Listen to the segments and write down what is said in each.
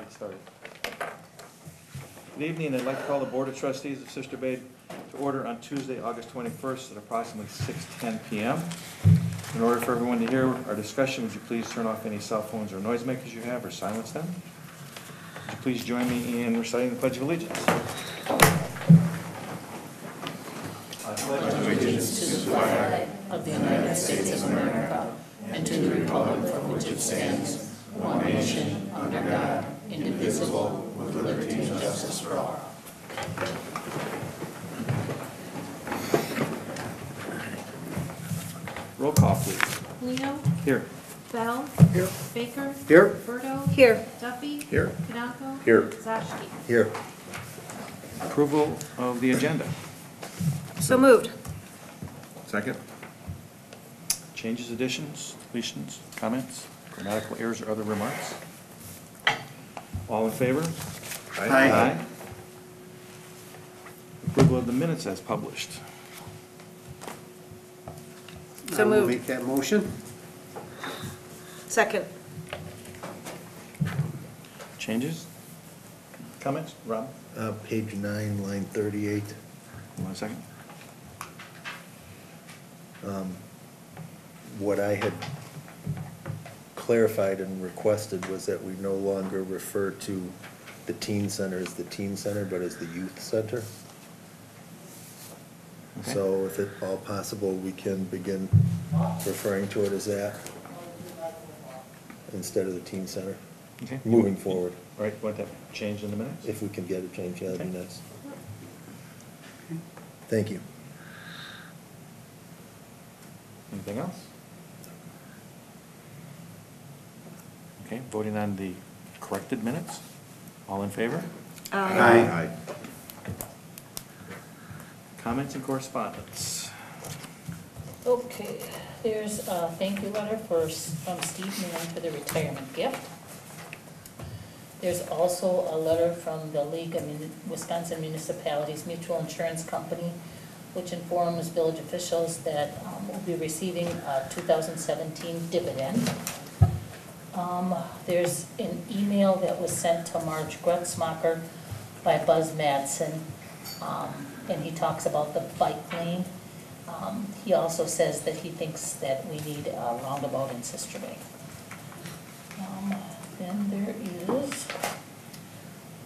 Get started. Good evening. I'd like to call the Board of Trustees of Sister Bay to order on Tuesday, August 21st at approximately 6:10 p.m. In order for everyone to hear our discussion, would you please turn off any cell phones or noisemakers you have or silence them? Would you please join me in reciting the Pledge of Allegiance? I pledge allegiance to the flag of the United States of America and to the republic for which it stands, one nation, under God, indivisible, with liberty and justice for all. Roll call, please. Leo? Here. Bell? Here. Baker? Here. Berto? Here. Duffy? Here. Knapple? Here. Zashki? Here. Approval of the agenda. So moved. Second. Changes, additions, deletions, comments, grammatical errors, or other remarks? All in favor? Aye. Approval of the minutes as published. So I will moved. make that motion. Second. Changes? Comments? Rob? Page 9, line 38. 1 second. What I had clarified and requested was that we no longer refer to the teen center as the teen center, but as the youth center. Okay. So if at all possible, we can begin referring to it as that instead of the teen center, Okay. moving forward. All right, want that changed in the minutes? If we can get a change, that'd be Okay. nice. Thank you. Anything else? Okay, voting on the corrected minutes. All in favor? Aye. Comments and correspondence. Okay, there's a thank you letter from Steve Mann for the retirement gift. There's also a letter from the League of Wisconsin Municipalities Mutual Insurance Company, which informs village officials that we'll be receiving a 2017 dividend. There's an email that was sent to Marge Gretzmacher by Buzz Madsen, and he talks about the bike lane. He also says that he thinks that we need a roundabout in Sister Bay. Then there is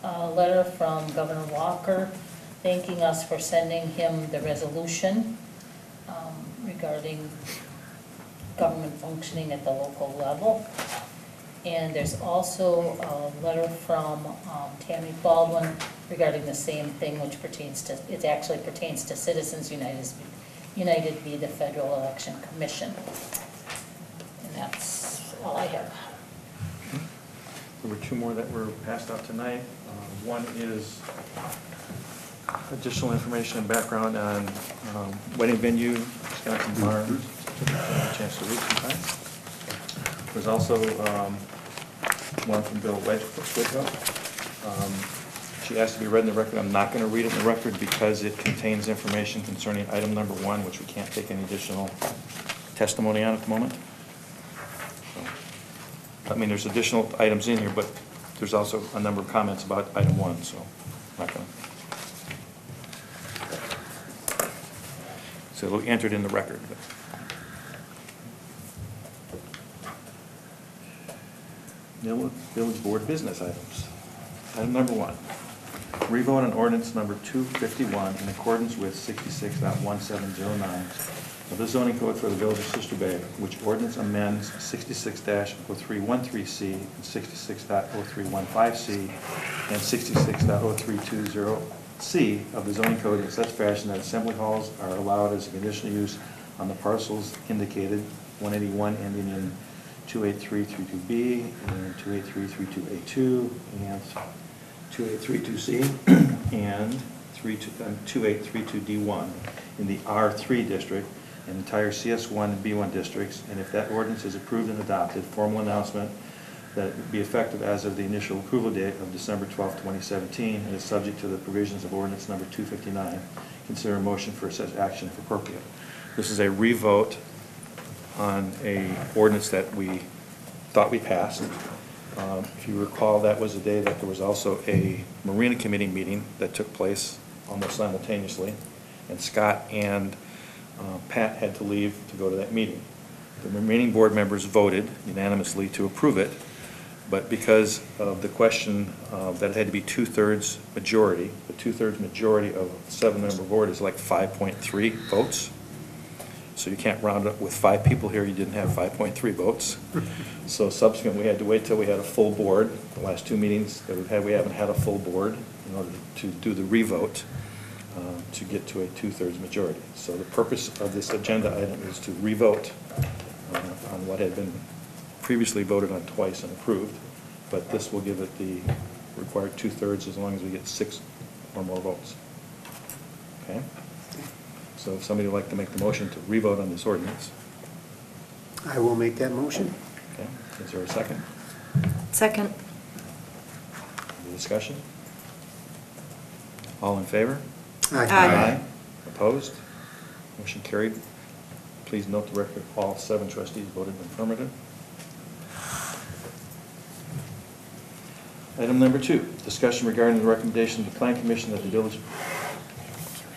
a letter from Governor Walker thanking us for sending him the resolution regarding government functioning at the local level. And there's also a letter from Tammy Baldwin regarding the same thing, which pertains to, it actually pertains to Citizens United v. the Federal Election Commission. And that's all I have. There were two more that were passed out tonight. One is additional information and background on wedding venue, Wisconsin Farms. Took a chance to read sometime. There's also one from Bill Wedgwood. She asked to be read in the record. I'm not going to read it in the record because it contains information concerning item number 1, which we can't take any additional testimony on at the moment. I mean, there's additional items in here, but there's also a number of comments about item 1, so I'm not going to. So it'll be entered in the record. Village Board business items. Item number 1, revote on ordinance number 251 in accordance with 66.1709 of the zoning code for the Village of Sister Bay, which ordinance amends 66-0313C and 66.0315C and 66.0320C of the zoning code in such fashion that assembly halls are allowed as a conditional use on the parcels indicated, 181 ending in 28332B and 28332A2 and 2832C and 2832D1 in the R3 district and entire CS1 and B1 districts, and if that ordinance is approved and adopted, formal announcement that it would be effective as of the initial approval date of December 12, 2017, and is subject to the provisions of ordinance number 259. Consider a motion for such action if appropriate. This is a revote on a ordinance that we thought we passed. If you recall, that was the day that there was also a Marina Committee meeting that took place almost simultaneously, and Scott and Pat had to leave to go to that meeting. The remaining board members voted unanimously to approve it, but because of the question that it had to be 2/3 majority, the 2/3 majority of a 7-member board is like 5.3 votes. So you can't round up with 5 people here, you didn't have 5.3 votes. So subsequently, we had to wait till we had a full board. The last 2 meetings that we've had, we haven't had a full board in order to do the revote to get to a 2/3 majority. So the purpose of this agenda item is to revote on what had been previously voted on twice and approved, but this will give it the required 2/3 as long as we get 6 or more votes. Okay? So if somebody would like to make the motion to revote on this ordinance. I will make that motion. Okay, is there a second? Second. Any discussion? All in favor? Aye. Opposed? Motion carried. Please note the record, all 7 trustees voted affirmative. Item number 2, discussion regarding the recommendation of the Plan Commission that the village... You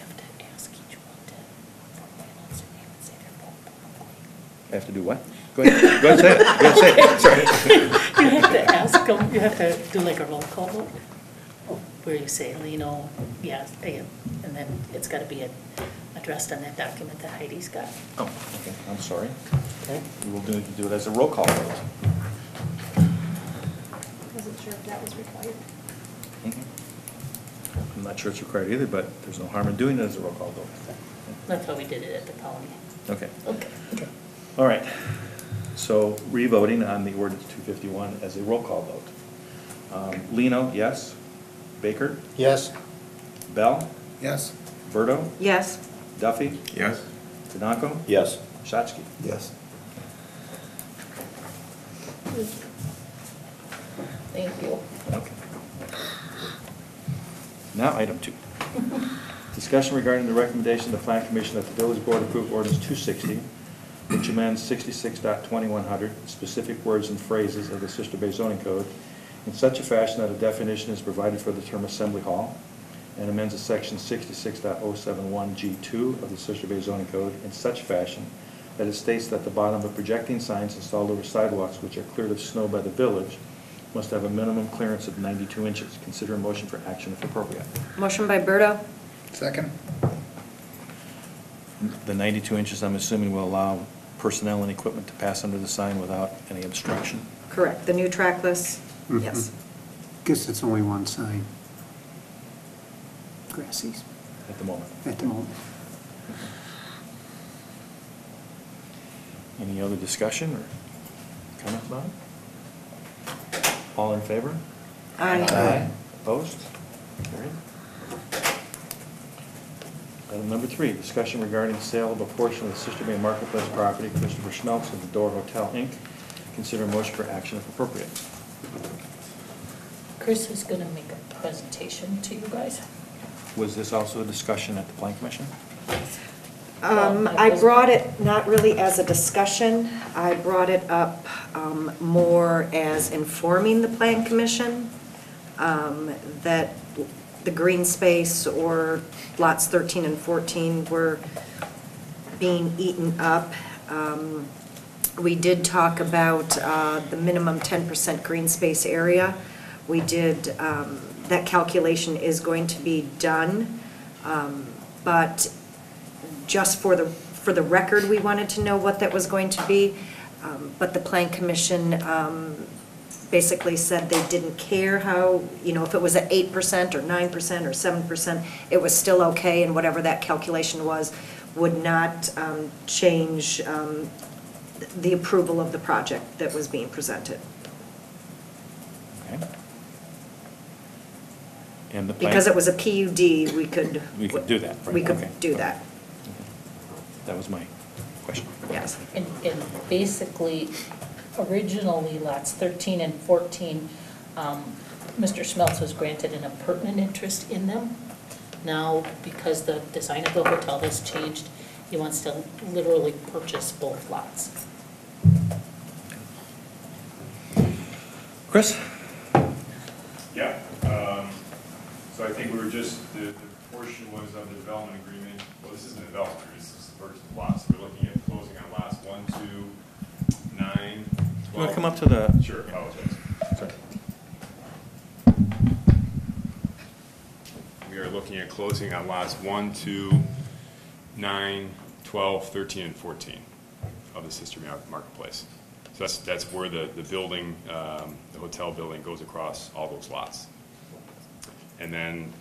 have to ask each one to pronounce their name and say their vote. I have to do what? Go ahead, go ahead, say it, go ahead, say it, sorry. You have to ask them, you have to do like a roll call vote, where you say, Lino, yes, and then it's gotta be addressed on that document that Heidi's got. Oh, okay, I'm sorry. Okay, we will do it as a roll call vote. Wasn't sure if that was required. I'm not sure it's required either, but there's no harm in doing it as a roll call vote. That's how we did it at the colony. Okay. Okay. All right, so revoting on the ordinance 251 as a roll call vote. Lino, yes. Baker? Yes. Bell? Yes. Berto? Yes. Duffy? Yes. Tenako? Yes. Shatsky? Yes. Thank you. Okay. Now, item 2. Discussion regarding the recommendation of the Plan Commission that the village board approve ordinance 260, which amends 66.2100, specific words and phrases of the Sister Bay zoning code in such a fashion that a definition is provided for the term assembly hall, and amends a section 66.071 G2 of the Sister Bay zoning code in such fashion that it states that the bottom of projecting signs installed over sidewalks which are cleared of snow by the village must have a minimum clearance of 92 inches. Consider a motion for action if appropriate. Motion by Berto. Second. The 92 inches, I'm assuming, will allow personnel and equipment to pass under the sign without any obstruction? Correct. The new trackless, yes. Guess it's only one sign. Grassies At the moment. at the moment. Any other discussion or comment about it? All in favor? Aye. Opposed? Carried. Item number 3, discussion regarding sale of a portion of the Sister Bay Marketplace property, Christopher Schmelz of the Door Hotel, Inc. Consider a motion for action if appropriate. Chris is gonna make a presentation to you guys. Was this also a discussion at the Plan Commission? I brought it not really as a discussion, I brought it up more as informing the Plan Commission that the green space or lots 13 and 14 were being eaten up. We did talk about the minimum 10% green space area. We did, that calculation is going to be done, but just for the record, we wanted to know what that was going to be. But the Plan Commission basically said they didn't care how, if it was at 8% or 9% or 7%, it was still okay, and whatever that calculation was would not change the approval of the project that was being presented. Okay. And the plan... Because it was a PUD, we could... We could do that, right? We Okay. could do that, That was my question. yes. And basically, originally lots 13 and 14, Mr. Schmelz was granted an appurtenant interest in them. Now, because the design of the hotel has changed, he wants to literally purchase both lots. Chris? Yeah, so I think we were just, the portion was of the development agreement, well, this isn't a development agreement, this is the purchase of lots. We're looking at closing on lots 1, 2, 9, 12. You want to come up to the... Sure, apologize. Sorry. We are looking at closing on lots 1, 2, 9, 12, 13, and 14 of the Sister Marketplace. So that's where the building, the hotel building goes across all those lots. And then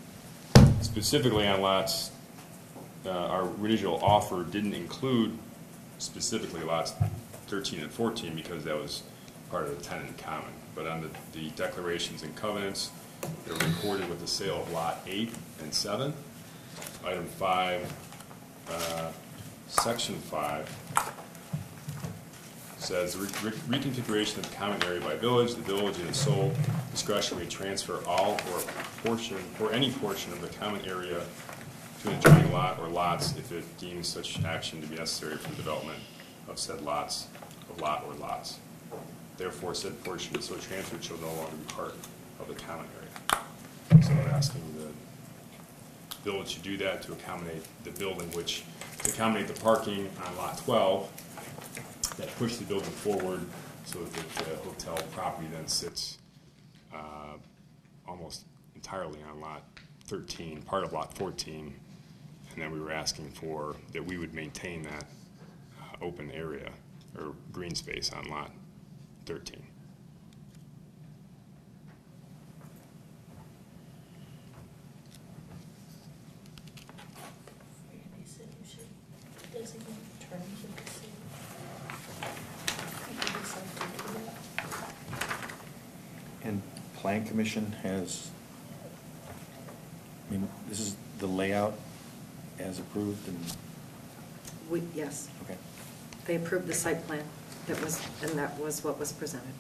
specifically on lots, our original offer didn't include specifically lots 13 and 14 because that was part of the tenant in common. But on the declarations and covenants, they're recorded with the sale of lot 8 and 7. Item 5, section 5 says reconfiguration of the common area by village. The village in its sole discretion may transfer all or any portion of the common area to an adjoining lot or lots if it deems such action to be necessary for the development of said lots, lot or lots. Therefore, said portion is so transferred shall no longer be part of the common area. So I'm asking the village to do that to accommodate the building, which to accommodate the parking on lot 12 that push the building forward so that the hotel property then sits almost entirely on lot 13, part of lot 14, and then we were asking for that we would maintain that open area or green space on lot 13. Randy said you should designate terms of the city. And Plan Commission has, I mean, this is the layout as approved and, Yes, okay. they approved the site plan and that was what was presented.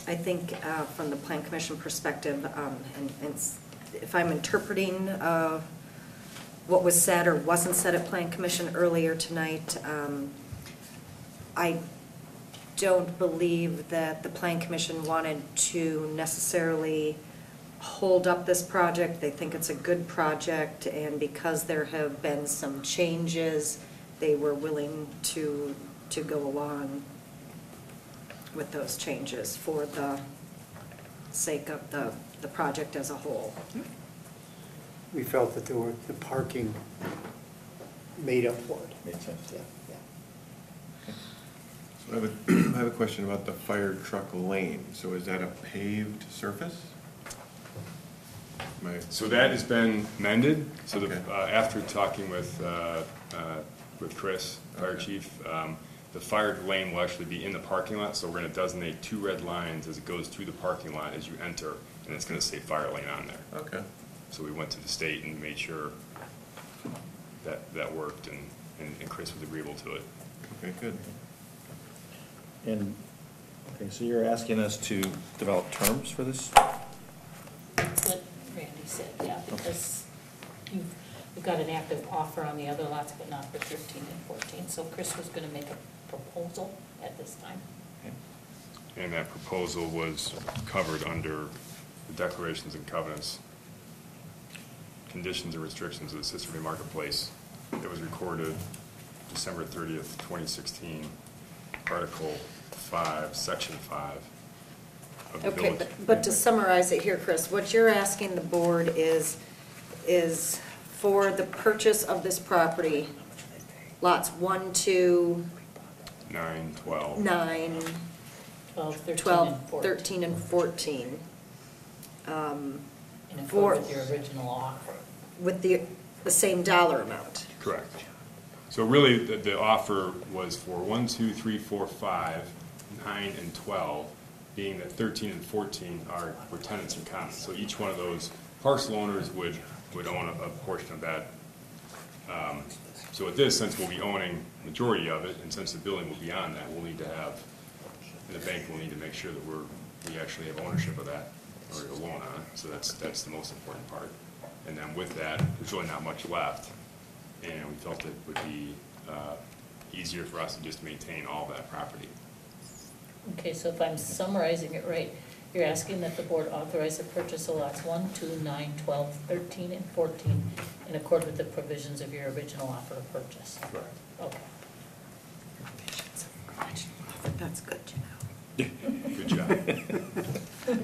I think from the Plan Commission perspective, and if I'm interpreting what was said or wasn't said at Plan Commission earlier tonight, I don't believe that the Plan Commission wanted to necessarily hold up this project. They think it's a good project, and because there have been some changes, they were willing to go along with those changes for the sake of the project as a whole. We felt that the parking made up for it. Made sense. Yeah. So I have a question about the fire truck lane. So is that a paved surface? So that has been mended. So Okay. After talking with Chris, fire chief, the fire lane will actually be in the parking lot. So we're going to designate 2 red lines as it goes through the parking lot as you enter, and it's going to say fire lane on there. Okay. So we went to the state and made sure that worked, and Chris was agreeable to it. Okay, good. And, okay, so you're asking us to develop terms for this? That's what Randy said, yeah, because you've got an active offer on the other lots, but not for 13 and 14. So Chris was going to make a proposal at this time. Okay. And that proposal was covered under the declarations and covenants, conditions and restrictions of the Sister City Marketplace. It was recorded December 30th, 2016, Article 5, Section 5 of the Okay, village. but to summarize it here, Chris, what you're asking the board is for the purchase of this property, lots 1, 2, 9, 12. 9, 12, 13, 12, and 14. 13, and 14. In accord For- with your original offer. With the same dollar amount. Correct. So really, the offer was for 1, 2, 3, 4, 5, 9, and 12, being that 13 and 14 were tenants in common. So each one of those parcel owners would own a portion of that. So with this, since we'll be owning the majority of it, and since the building will be on that, we'll need to have, and the bank will need to make sure that we actually have ownership of that, or a loan on it. So that's the most important part. And then with that, there's really not much left, and we felt it would be easier for us to just maintain all that property. Okay, so if I'm summarizing it right, you're asking that the board authorize the purchase of lots 1, 2, 9, 12, 13, and 14 in accord with the provisions of your original offer of purchase. Correct. Okay. That's good to know. Good job.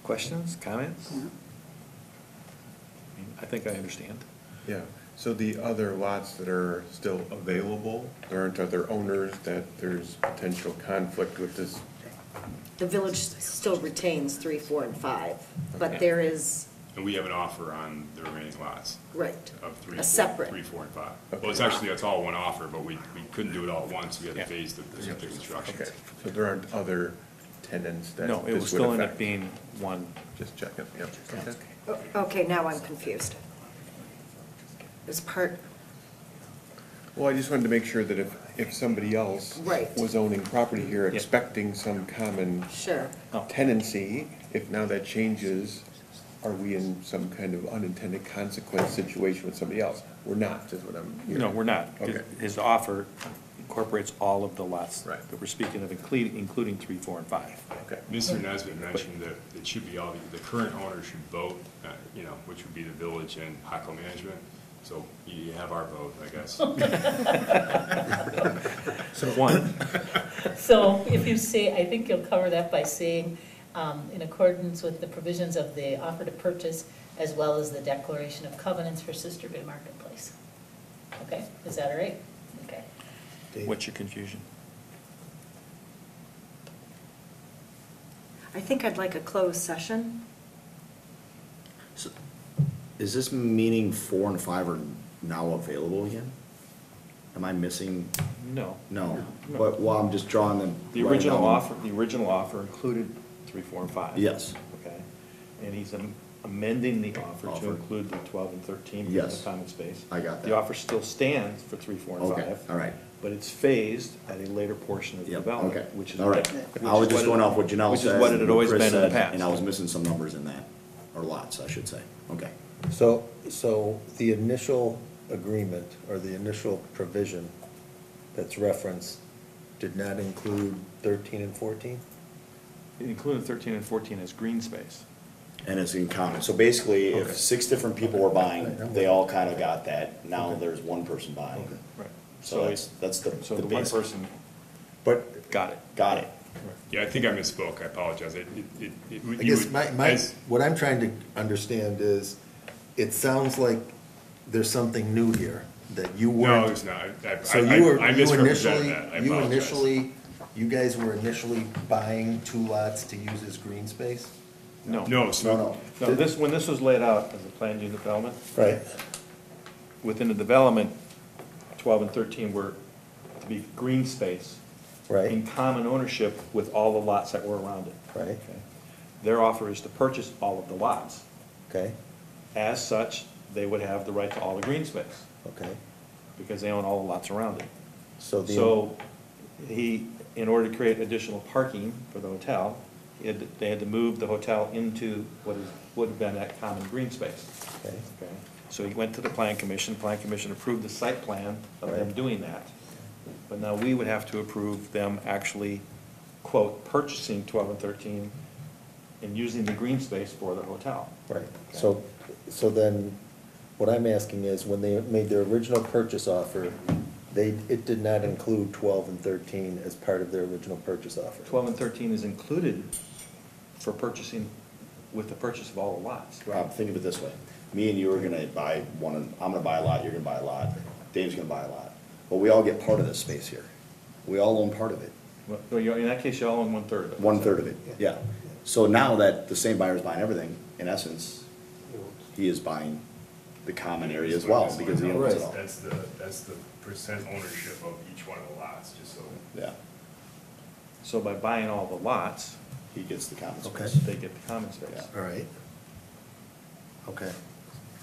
Questions, comments? I think I understand. Yeah, so the other lots that are still available, there aren't other owners, that there's potential conflict with this? The village still retains 3, 4, and 5, but Okay. there is, And we have an offer on the remaining lots right, of 3, a 4, separate. 3, 4, and 5. Okay. Well, it's actually, it's all one offer, but we couldn't do it all at once. We had to Yeah. phase the construction. Okay, so there aren't other tenants that No, it will this would still end up affect? being one. Just checking, yep, okay. Okay, now I'm confused. Is part, Well, I just wanted to make sure that if somebody else Right. was owning property here Yeah. expecting some common sure. Oh. tenancy, if now that changes, are we in some kind of unintended consequence situation with somebody else? We're not, is what I'm hearing. No, we're not. Okay. His offer incorporates all of the lots Right. that we're speaking of, including 3, 4, and 5. Okay. Mr. Nesbitt mentioned that it should be all, the current owner should vote, which would be the village and Hocko Management. So you have our vote, I guess. So one. So if you say, I think you'll cover that by saying, in accordance with the provisions of the offer to purchase, as well as the declaration of covenants for Sisterhood Marketplace. Okay, is that all right? Okay. What's your confusion? I think I'd like a closed session. So, is this meaning 4 and 5 are now available again? Am I missing? No. No, No. but, well, I'm just drawing them. The original offer included 3, 4, and 5. Yes. Okay, and he's amending the offer Offer. to include the 12 and 13 for Yes. the common space. I got that. The offer still stands for 3, 4, and 5. Okay, all right. But it's phased at a later portion of the Yep, development, okay, which is. all right. which I was is just going off what Janelle Which said. is what it had always Chris been in the said, past. And I was missing some numbers in that, or lots, I should say. Okay. So the initial agreement or the initial provision that's referenced did not include 13 and 14? It included 13 and 14 as green space. And it's in common. So basically, Okay. if 6 different people were buying, they all kind of got that. Now Okay. there's one person buying. Right. So that's the So the one basic. person But, got it. got it. Yeah, I think I misspoke. I apologize. I guess what I'm trying to understand is, it sounds like there's something new here, that you weren't. No, there's not. So you were, I you misrepresented initially, that. I you apologize. initially, you guys were initially buying 2 lots to use as green space? No. No, so. No, no. No, when this was laid out as a planned unit development, Right. within the development, 12 and 13 were to be green space. Right. In common ownership with all the lots that were around it. Right. Okay. Their offer is to purchase all of the lots. Okay, As such, they would have the right to all the green space, okay. because they own all the lots around it. So So in order to create additional parking for the hotel, they had to move the hotel into what would have been that common green space. Okay. Okay. So he went to the plan commission approved the site plan of them Right. doing that. But now we would have to approve them actually, quote, purchasing 12 and 13 and using the green space for the hotel. Right, so then, what I'm asking is, when they made their original purchase offer, it did not include 12 and 13 as part of their original purchase offer? 12 and 13 is included for purchasing, with the purchase of all the lots. Rob, think of it this way. Me and you are gonna buy one, I'm gonna buy a lot, you're gonna buy a lot, Dave's gonna buy a lot. But we all get part of this space here. We all own part of it, Well, in that case, you all own 1/3 of it. 1/3 of it, yeah. So now that the same buyer's buying everything, in essence, he is buying the common area as well, because he owns it all. That's the percent ownership of each one of the lots, just so. Yeah, So by buying all the lots, he gets the common Okay. space. they get the common space. Yeah. All right. Okay,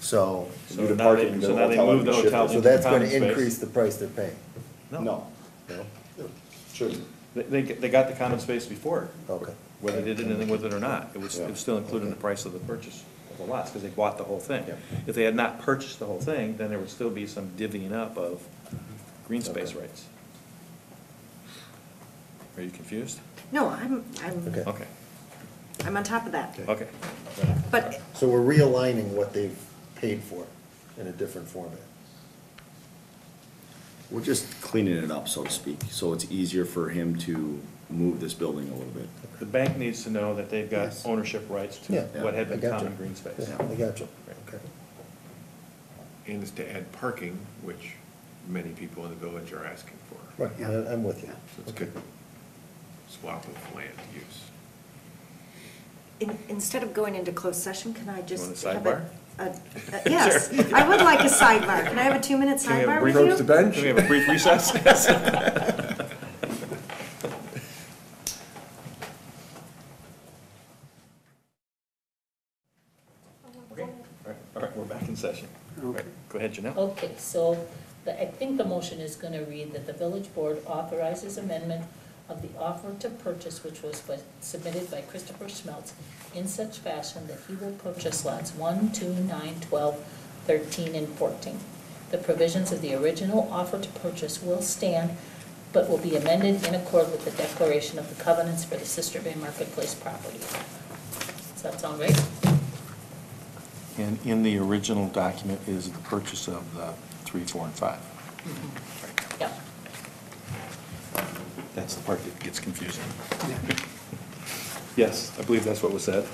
so, To So do the now parking, they the move the hotel hotel shifted. so into that's common gonna space. increase the price they're paying? No, No? shouldn't. They got the common space before, Okay. whether they did anything with it or not. It was Yeah. still included in the price of the purchase. of the lots, because they bought the whole thing. Yeah. If they had not purchased the whole thing, then there would still be some divvying up of green space Okay. rights. Are you confused? No, I'm Okay. Okay, on top of that. okay. But So we're realigning what they've paid for in a different format. We're just cleaning it up, so to speak, so it's easier for him to move this building a little bit. The bank needs to know that they've got Yes. ownership rights to Yeah, what had I been got common you. green space. Yeah, I got you. Okay. And it's to add parking, which many people in the village are asking for. Right, I'm with you. So it's good. Swap of land use. instead of going into closed session, can I You just want a have sidebar? Yes, I would like a sidebar. Can I have a 2-minute Can we have a sidebar brief- with Approach the you? bench. Can we have a brief recess? Okay, all right, we're back in session. All right, go ahead, Janelle. Okay, so I think the motion is gonna read that the village board authorizes amendment of the offer to purchase which was submitted by Christopher Schmelz in such fashion that he will purchase lots 1, 2, 9, 12, 13, and 14. The provisions of the original offer to purchase will stand, but will be amended in accord with the declaration of the covenants for the Sister Bay Marketplace property. Does that sound right? And in the original document is the purchase of the 3, 4, and 5. Yeah. That's the part that gets confusing. Yes, I believe that's what was said.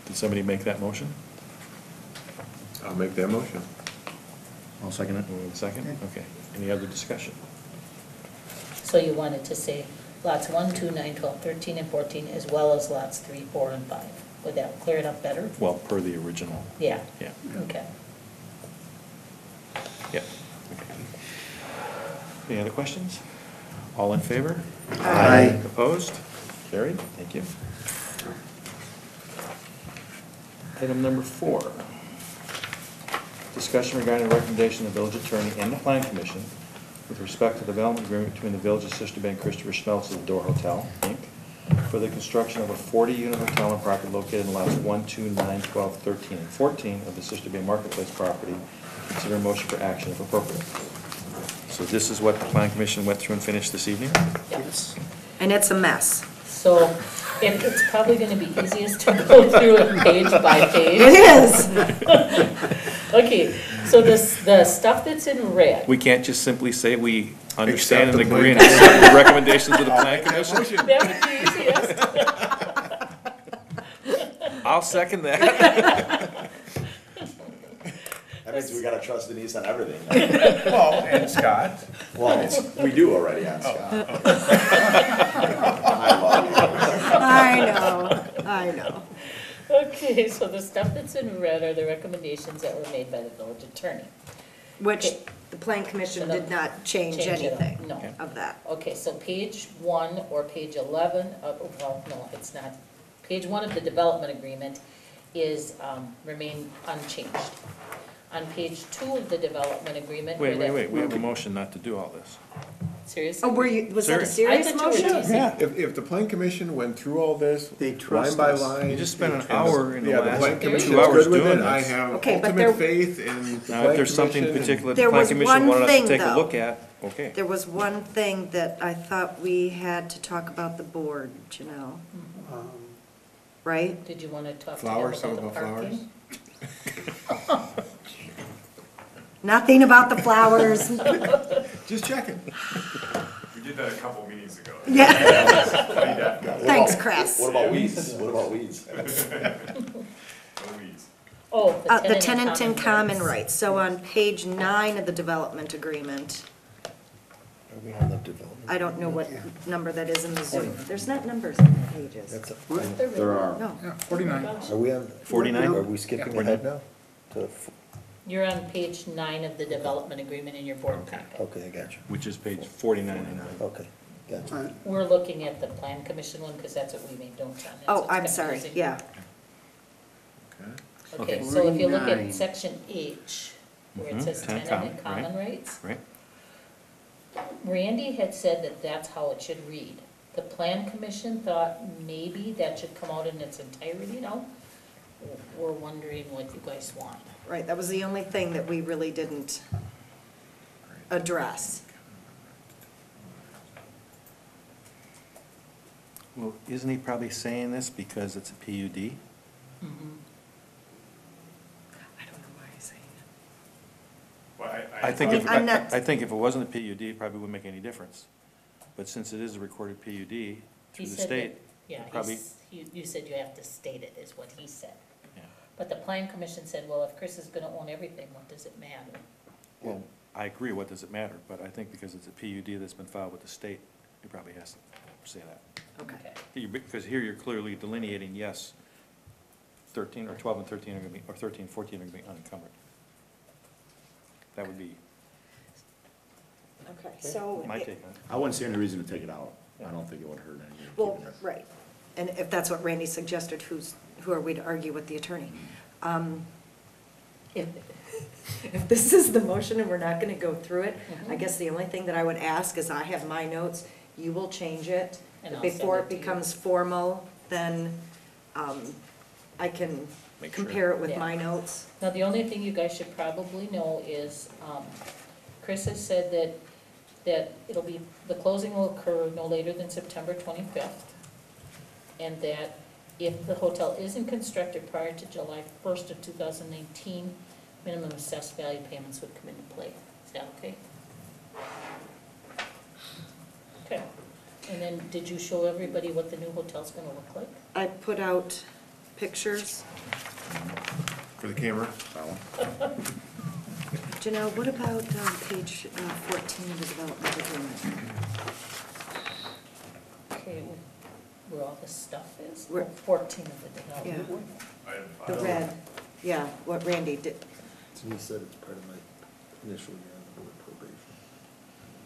Did somebody make that motion? I'll make that motion. I'll second it. Second? Okay. Any other discussion? So you wanted to say lots 1, 2, 9, 12, 13, and 14, as well as lots 3, 4, and 5. Would that clear it up better? Well, per the original. Yeah. Yeah. Okay. Yeah. Any other questions? All in favor? Aye. Opposed? Carried. Thank you. Item number 4. Discussion regarding the recommendation of the village attorney and the plan commission with respect to the development agreement between the village of Sister Bay and Christopher Schmelz of the Door Hotel, Inc., for the construction of a 40-unit hotel on property located in lots 1, 2, 9, 12, 13, and 14 of the Sister Bay Marketplace property. Consider a motion for action if appropriate. So this is what the plan commission went through and finished this evening? Yes. And it's a mess. So it's probably going to be easiest to go through it page by page. It is. Okay, so the stuff that's in red. We can't just simply say we understand and Accept the agree and plan. accept the recommendations of the plan commission? That would be easiest. I'll second that. That means we gotta trust Denise on everything. Well, and Scott. Well, we do already on Scott. I love you. I know. Okay, so the stuff that's in red are the recommendations that were made by the village attorney. Which Okay. the plan commission did not change Change it up, anything no. of that. Okay, so page 1 or page 11 of, well, no, it's not. Page 1 of the development agreement is, remain unchanged. On page 2 of the development agreement. Wait, where we have a motion not to do all this. Seriously? Oh, was that a Serious? serious I thought you were motion? teasing. If the plan commission went through all this, They line trust by us. line. You just spent an and- hour in the Yeah, last plan 2 commission's hours good with doing it. I this. have Okay, but ultimate faith in the Now, if plan there's something commission and- particular the There plan was commission one wanted us to thing, take a though. look at, okay. There was one thing that I thought we had to talk about the board, Janelle, right? Did you want to talk to them Flowers, about some the about flowers? parking? Nothing about the flowers. Just checking. We did that a couple meetings ago. Yeah. What Thanks, about- Chris. What about weeds? What about weeds? No weeds. Oh, The tenant in common rights. So on page 9 of the development agreement, Are we on the development? I don't know what number that is in the Zoom. There's not numbers on the pages. That's There are. No. Are we on? 49? Are we skipping Yeah. ahead now? You're on page 9 of the development agreement in your board packet. Okay, I got you. Which is page 49. Okay, got you. We're looking at the plan commission one, because that's what we made notes on. That's Oh, what's I'm sorry, confusing. yeah. Okay, Okay. so if you look 49. at section H, where it Mhm, says tenant tenant and common, common rights, Right? Randy had said that that's how it should read. The plan commission thought maybe that should come out in its entirety now, we're wondering what you guys want. Right, that was the only thing that we really didn't address. Well, isn't he probably saying this because it's a PUD? Mhm. I don't know why he's saying it. Well, I think if, I'm not- I think if it wasn't a PUD, it probably wouldn't make any difference. But since it is a recorded PUD He through the said state, that- Yeah, probably, you said you have to state it, is what he said. yeah. But the plan commission said, well, if Chris is gonna own everything, what does it matter? Well, I agree, what does it matter? But I think because it's a PUD that's been filed with the state, he probably has to say that. Okay. Because here you're clearly delineating, yes, 13 or 12 and 13 are going to be, or 13 and 14 are going to be unencumbered. That would be Okay, so. my take on it. I wouldn't see any reason to take it out. I don't think it would hurt anything. Well, right, and if that's what Randy suggested, who are we to argue with the attorney? If this is the motion and we're not gonna go through it, I guess the only thing that I would ask is I have my notes, you will change it. And I'll Before send it it to you. becomes formal, then I can Make sure. compare it with Yeah. my notes. Now, the only thing you guys should probably know is, Chris has said that it'll be, the closing will occur no later than September 25th. And that if the hotel isn't constructed prior to July 1st of 2019, minimum assessed value payments would come into play. Is that okay? Okay. And then, did you show everybody what the new hotel's gonna look like? I put out pictures. For the camera? Janelle, what about page 14 of the development agreement? Okay, where all this stuff is? Where- 14 of the development. The red, yeah, what Randy did. So you said it's part of my initial year on the board probation.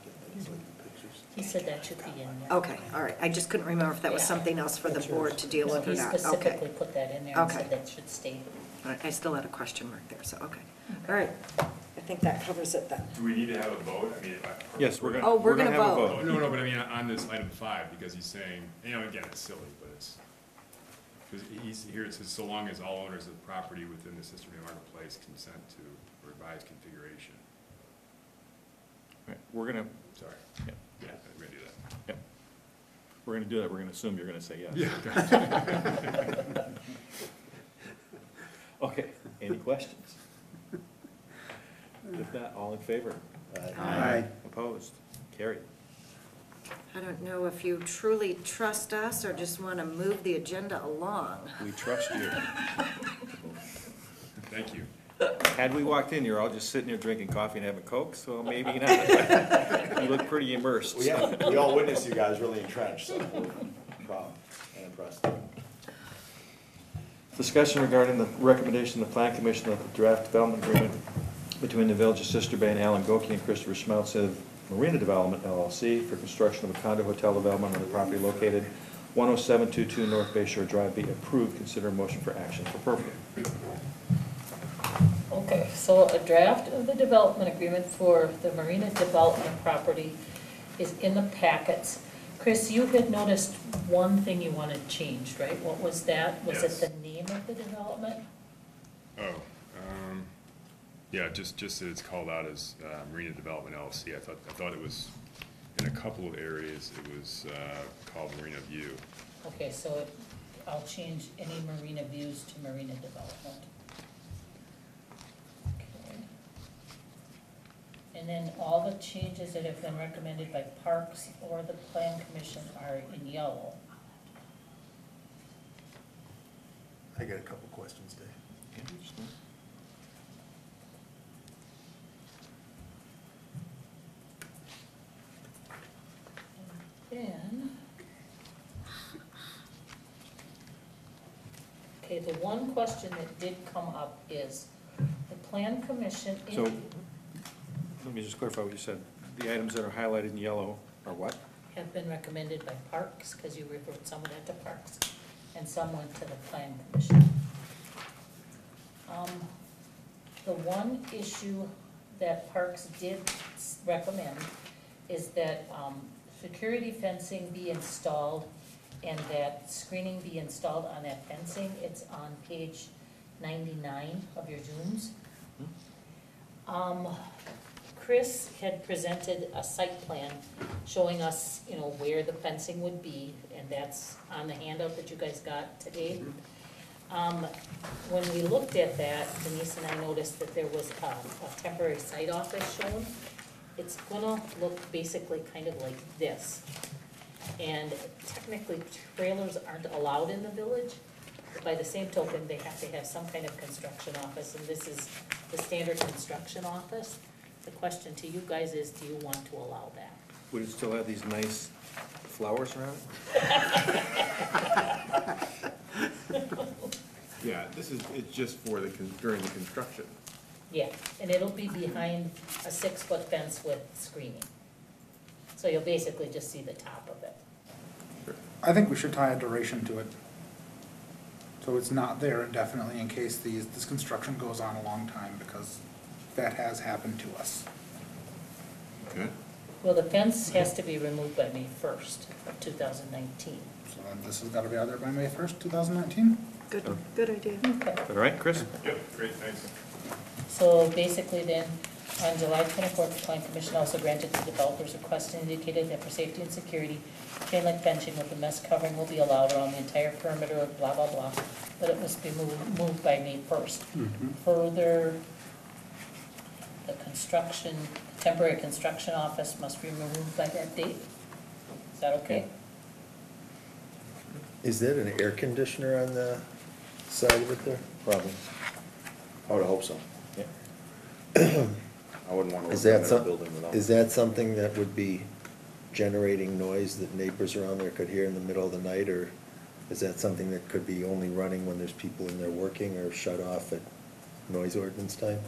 Get legislative pictures. He said that should be in there. Okay, all right, I just couldn't remember if that was Yeah. something else for the That's board yours. to deal with or He not. specifically Okay. put that in there and Okay. said that should stay. All right, I still had a question mark there, so, okay. All right, I think that covers it then. Do we need to have a vote? I mean, Yes, we're going to. Oh, we're gonna have a vote. Oh, no, but I mean, on this item 5, because he's saying, you know, again, it's silly, but it's, because here it says, so long as all owners of the property within the Sister Mary Marketplace consent to revised configuration. Right, we're going to, Sorry. yeah, Yeah, I'm gonna do that. yeah. We're going to do that, we're going to assume you're going to say yes. Yeah. Okay, any questions? If not, all in favor? Aye. Opposed? Carried. I don't know if you truly trust us or just want to move the agenda along. We trust you. Thank you. Had we walked in, you're all just sitting here drinking coffee and having Coke, so maybe not. You look pretty immersed. We all witnessed you guys really entrenched, so we're proud and impressed. Discussion regarding the recommendation of the Plan Commission of the draft development agreement between the Village of Sister Bay and Alan Goki and Christopher Schmelz of Marina Development LLC for construction of a condo hotel development on the property located 10722 North Bay Shore Drive be approved. Consider a motion for action if appropriate. Okay, so a draft of the development agreement for the Marina Development property is in the packets. Chris, you had noticed one thing you wanted changed, right? What was that? Was Yes. it the name of the development? Oh, yeah, just that it's called out as Marina Development LLC. I thought it was, in a couple of areas, it was called Marina View. Okay, so I'll change any marina views to Marina Development. Okay. And then all the changes that have been recommended by Parks or the Plan Commission are in yellow. I got a couple questions, Dave. Then, okay, the one question that did come up is, the Plan Commission. So, let me just clarify what you said. The items that are highlighted in yellow are what? Have been recommended by Parks, because you referred some of that to Parks, and some went to the Plan Commission. The one issue that Parks did recommend is that security fencing be installed and that screening be installed on that fencing. It's on page 99 of your Zooms. Chris had presented a site plan showing us, you know, where the fencing would be, and that's on the handout that you guys got today. When we looked at that, Denise and I noticed that there was a temporary site office shown. It's gonna look basically kind of like this. And technically, trailers aren't allowed in the village, but by the same token, they have to have some kind of construction office, and this is the standard construction office. The question to you guys is, do you want to allow that? Would it still have these nice flowers around it? Yeah, it's just for during the construction. Yeah, and it'll be behind a 6-foot fence with screening. So you'll basically just see the top of it. I think we should tie a duration to it. So it's not there indefinitely in case this construction goes on a long time, because that has happened to us. Okay. Well, the fence has to be removed by May 1st of 2019. So then this has got to be out there by May 1st, 2019? Good idea. Okay. All right, Chris? Yep, great, thanks. So basically then, on July 24th, the Plan Commission also granted the developer's request and indicated that for safety and security, chain link fencing with a mesh covering will be allowed around the entire perimeter of blah, blah, blah, but it must be moved by May 1st. Further, the temporary construction office must be removed by that date. Is that okay? Is that an air conditioner on the side of it there? Probably. I would hope so. Yeah. I wouldn't want to Is live in that that building some, without. is that something that would be generating noise that neighbors around there could hear in the middle of the night? Or is that something that could be only running when there's people in there working, or shut off at noise ordinance time?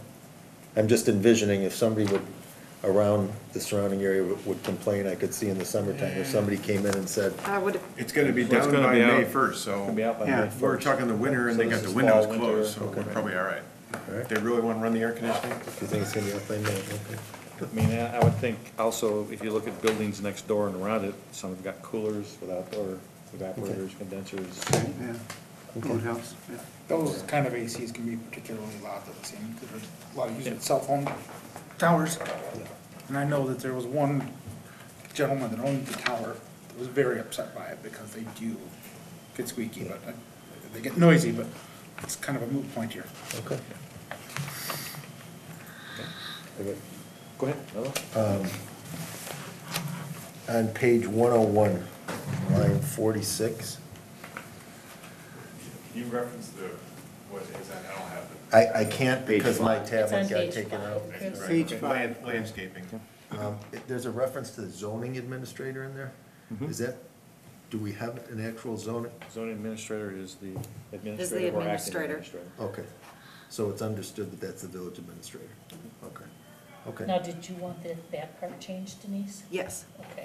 I'm just envisioning if somebody around the surrounding area would complain, I could see in the summertime, if somebody came in and said, I would, It's gonna be Well, it's down gonna by be out- May 1st, It's so gonna be out by Yeah, May 1st. we're talking the winter and So they got this the is windows fall, winter, closed, so we're okay. probably all right. all right, They really wanna run the air conditioning? if you think it's gonna be up by May, okay. I mean, I would think also, if you look at buildings next door and around it, some have got coolers with outdoor evaporators, condensers. Yeah. Roadhouse, yeah. Those kind of ACs can be particularly loud, that seem, because there's a lot of using cell phone towers. And I know that there was one gentleman that owned the tower that was very upset by it, because they do get squeaky, but they get noisy, but it's kind of a moot point here. Okay. Okay. Go ahead, Ella. On page 101, line 46, You referenced what is that, I don't have it. I can't because my It's tablet on got page taken 5, out. Chris. Page 5. Landscaping. There's a reference to the zoning administrator in there. Is that, do we have an actual zoning? Zoning administrator is the administrator or acting administrator. administrator. Okay, so it's understood that that's the village administrator. Okay, Now, okay. did you want that part changed, Denise? yes. Okay.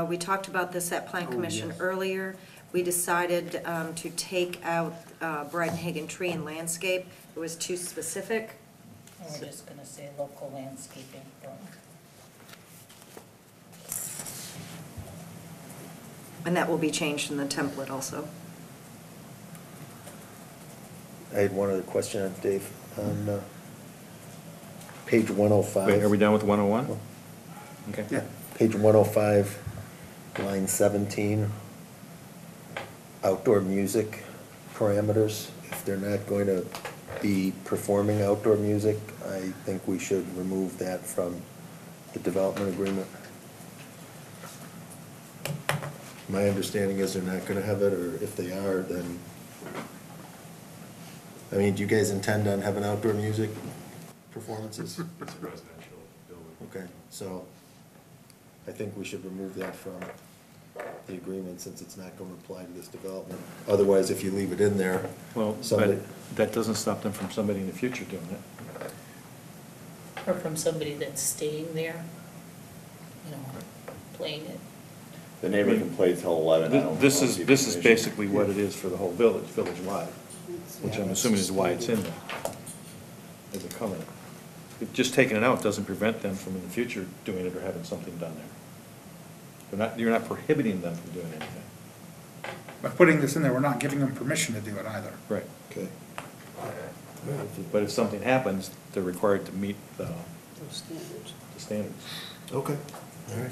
We talked about this at Plan Commission yes. earlier. We decided to take out Brightenhagen Tree and Landscape. It was too specific. And we're just gonna say local landscaping firm. And that will be changed in the template also. I had one other question on Dave, on page 105. Wait, are we done with 101? Okay. Yeah. Page 105, line 17, outdoor music parameters. If they're not going to be performing outdoor music, I think we should remove that from the development agreement. My understanding is they're not gonna have it, or if they are, then, I mean, do you guys intend on having outdoor music performances? It's a residential building. Okay, so I think we should remove that from the agreement, since it's not gonna apply to this development. Otherwise, if you leave it in there, Well, somebody, but that doesn't stop them from somebody in the future doing it. Or from somebody that's staying there, you know, playing it. The neighbor can play till 11. I don't This know, is, see if this it's is an issue. basically what it is for the whole village, village-wide, which I'm assuming is why it's in there, as a covenant. Just taking it out doesn't prevent them from in the future doing it or having something done there. You're not prohibiting them from doing anything. by putting this in there, we're not giving them permission to do it either. Right. Okay. But if something happens, they're required to meet the Standards. standards. Okay, all right.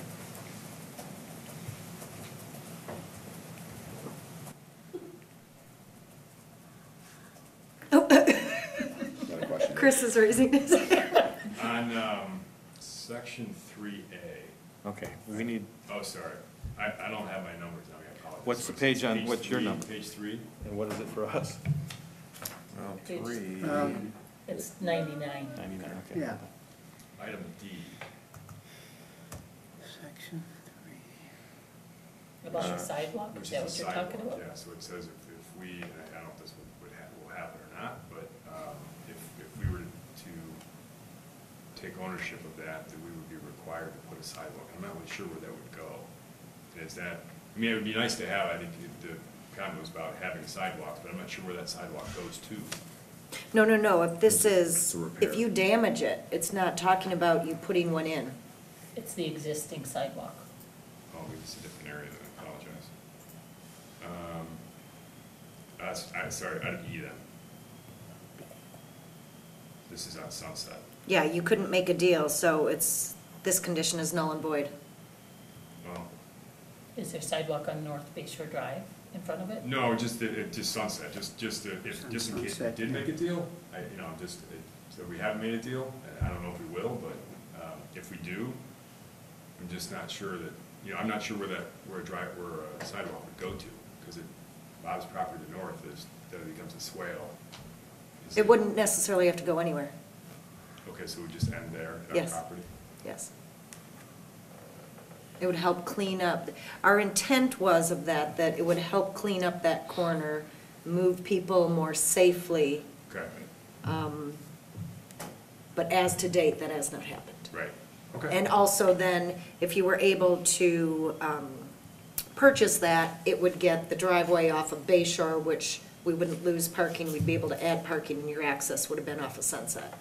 Got a question? Chris is raising his hand. On, section 3A. Okay, we need, Oh, sorry. I don't have my numbers now, I apologize. What's the So page it's on- what's your 3, number? Page 3. and what is it for us? Well, Page- 3. It's 99. 99, okay. Yeah. Item D. Section About the sidewalk, Which is that is what the you're talking sidewalk, about? Yeah, so it says if we, and I don't know if this will happen or not, but if we were to take ownership of that, then we would be required to put a sidewalk. I'm not really sure where that would go. And is that, I mean, it would be nice to have, I think the comment was about having sidewalks, but I'm not sure where that sidewalk goes to. No, if this is, It's a repair. if you damage it, it's not talking about you putting one in. It's the existing sidewalk. Oh, it's a different area, then I apologize. Sorry, item E then. This is on Sunset. Yeah, you couldn't make a deal, so it's, this condition is null and void. Well, Is there sidewalk on North Bay Shore Drive in front of it? no, just Sunset, just in case we Sunset, did yeah. make a deal, so we haven't made a deal, and I don't know if we will, but, if we do, I'm just not sure that, I'm not sure where a sidewalk would go to, because Bob's property to the north then it becomes a swale. It wouldn't necessarily have to go anywhere, Okay, so we just end there at our Yes. property? yes. It would help clean up, our intent was of that it would help clean up that corner, move people more safely, Okay, but as to date, that has not happened. right, okay. And also then, if you were able to purchase that, it would get the driveway off of Bay Shore, which we wouldn't lose parking, we'd be able to add parking, and your access would have been off of Sunset.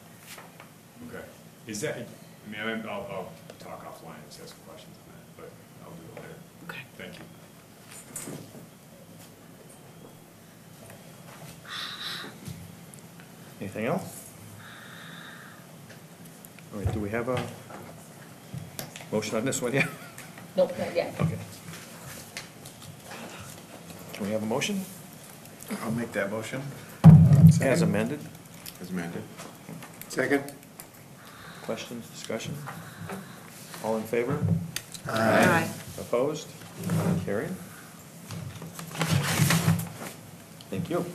Okay. Is that, I mean, I'll talk offline and ask some questions on that, but I'll do it later. Okay. Thank you. Anything else? All right, do we have a motion on this one yet? Nope, not yet. Okay. Can we have a motion I'll make that motion. as amended? As amended. Second? Questions, discussion? All in favor? Aye. Opposed? Carried. Thank you.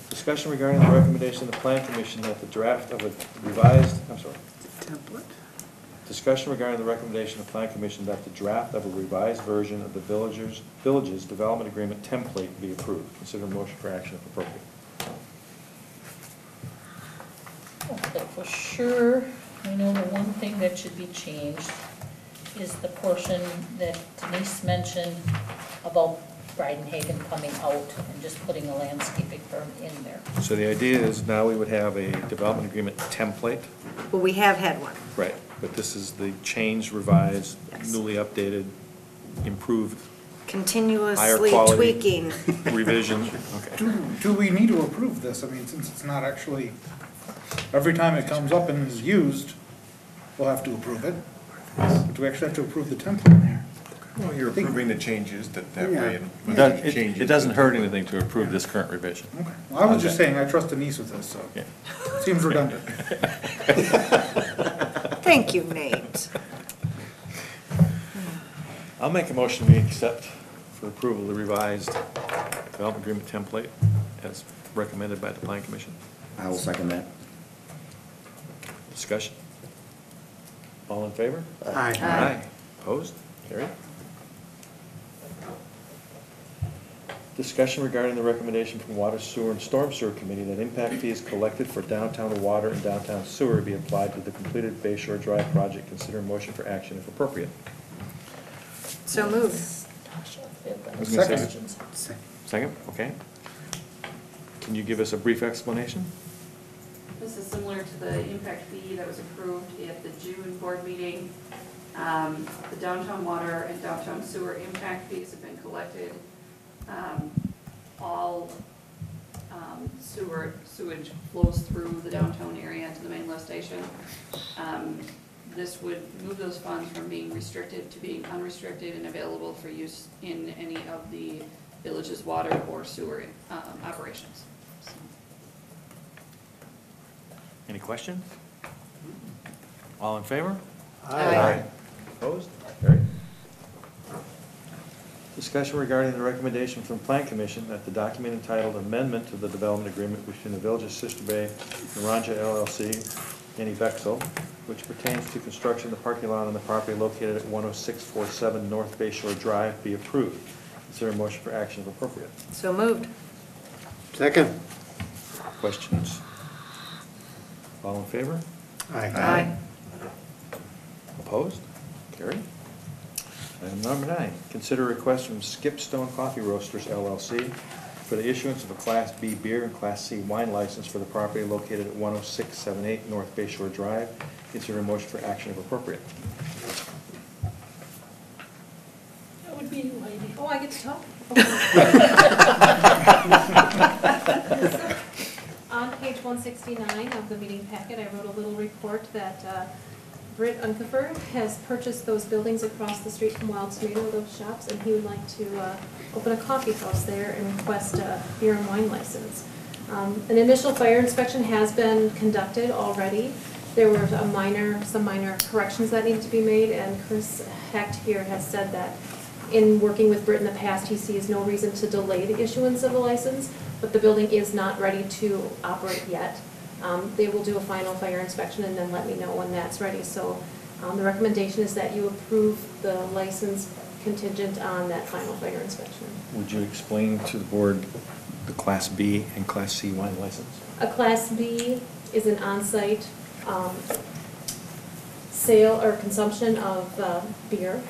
Discussion regarding the recommendation of the Plan Commission that the draft of a revised, Template? discussion regarding the recommendation of the Plan Commission that the draft of a revised version of the villages development agreement template be approved. Consider motion for action if appropriate. Okay, for sure, I know the one thing that should be changed is the portion that Denise mentioned about Bridenhagen coming out and just putting a landscaping firm in there. So the idea is now we would have a development agreement template. Well, we have had one. Right. But this is the changed, revised, Yes. newly updated, improved, higher Continuously quality tweaking. revision. Okay. Do we need to approve this? I mean, since it's not actually, every time it comes up and is used, we'll have to approve it. But do we actually have to approve the template there? Well, you're approving the changes that way. Yeah. and when It there's changes- it doesn't hurt anything to approve this current revision. Okay. Well, I was just saying, I trust Denise with this, so Yeah. it seems redundant. Thank you, Nate. I'll make a motion we accept for approval the revised development agreement template as recommended by the Plan Commission. I will second that. Discussion? All in favor? Aye. Opposed? Carried. Discussion regarding the recommendation from Water, Sewer, and Storm Sewer Committee that impact fees collected for downtown water and downtown sewer be applied to the completed Bay Shore Drive project. Consider motion for action if appropriate. So moved. Tasha, if you have any Second. questions. Second, okay. Can you give us a brief explanation? This is similar to the impact fee that was approved at the June board meeting. The downtown water and downtown sewer impact fees have been collected. All sewage flows through the downtown area to the main lift station. This would move those funds from being restricted to being unrestricted and available for use in any of the village's water or sewer operations. So. Any questions? All in favor? Aye. Opposed? Carried. Discussion regarding the recommendation from Plan Commission that the document entitled Amendment to the Development Agreement between the Village of Sister Bay and Ranja LLC, Annie Bexel, which pertains to construction of the parking lot on the property located at 10647 North Bay Shore Drive be approved. Consider a motion for action if appropriate. So moved. Second. Questions? All in favor? Aye. Opposed? Carried. Item number 9, consider a request from Skipstone Coffee Roasters LLC for the issuance of a Class B beer and Class C wine license for the property located at 10678 North Bay Shore Drive. Consider a motion for action if appropriate. That would be you, Heidi. Oh, I get to talk? On page 169 of the meeting packet, I wrote a little report that Britt Unkefer has purchased those buildings across the street from Wild Tomato, those shops, and he would like to open a coffee house there and request a beer and wine license. An initial fire inspection has been conducted already. There were some minor corrections that needed to be made, and Chris Hecht here has said that in working with Britt in the past, he sees no reason to delay the issuance of the license, but the building is not ready to operate yet. They will do a final fire inspection and then let me know when that's ready. So the recommendation is that you approve the license contingent on that final fire inspection. Would you explain to the board the Class B and Class C wine license? A Class B is an on-site sale or consumption of beer,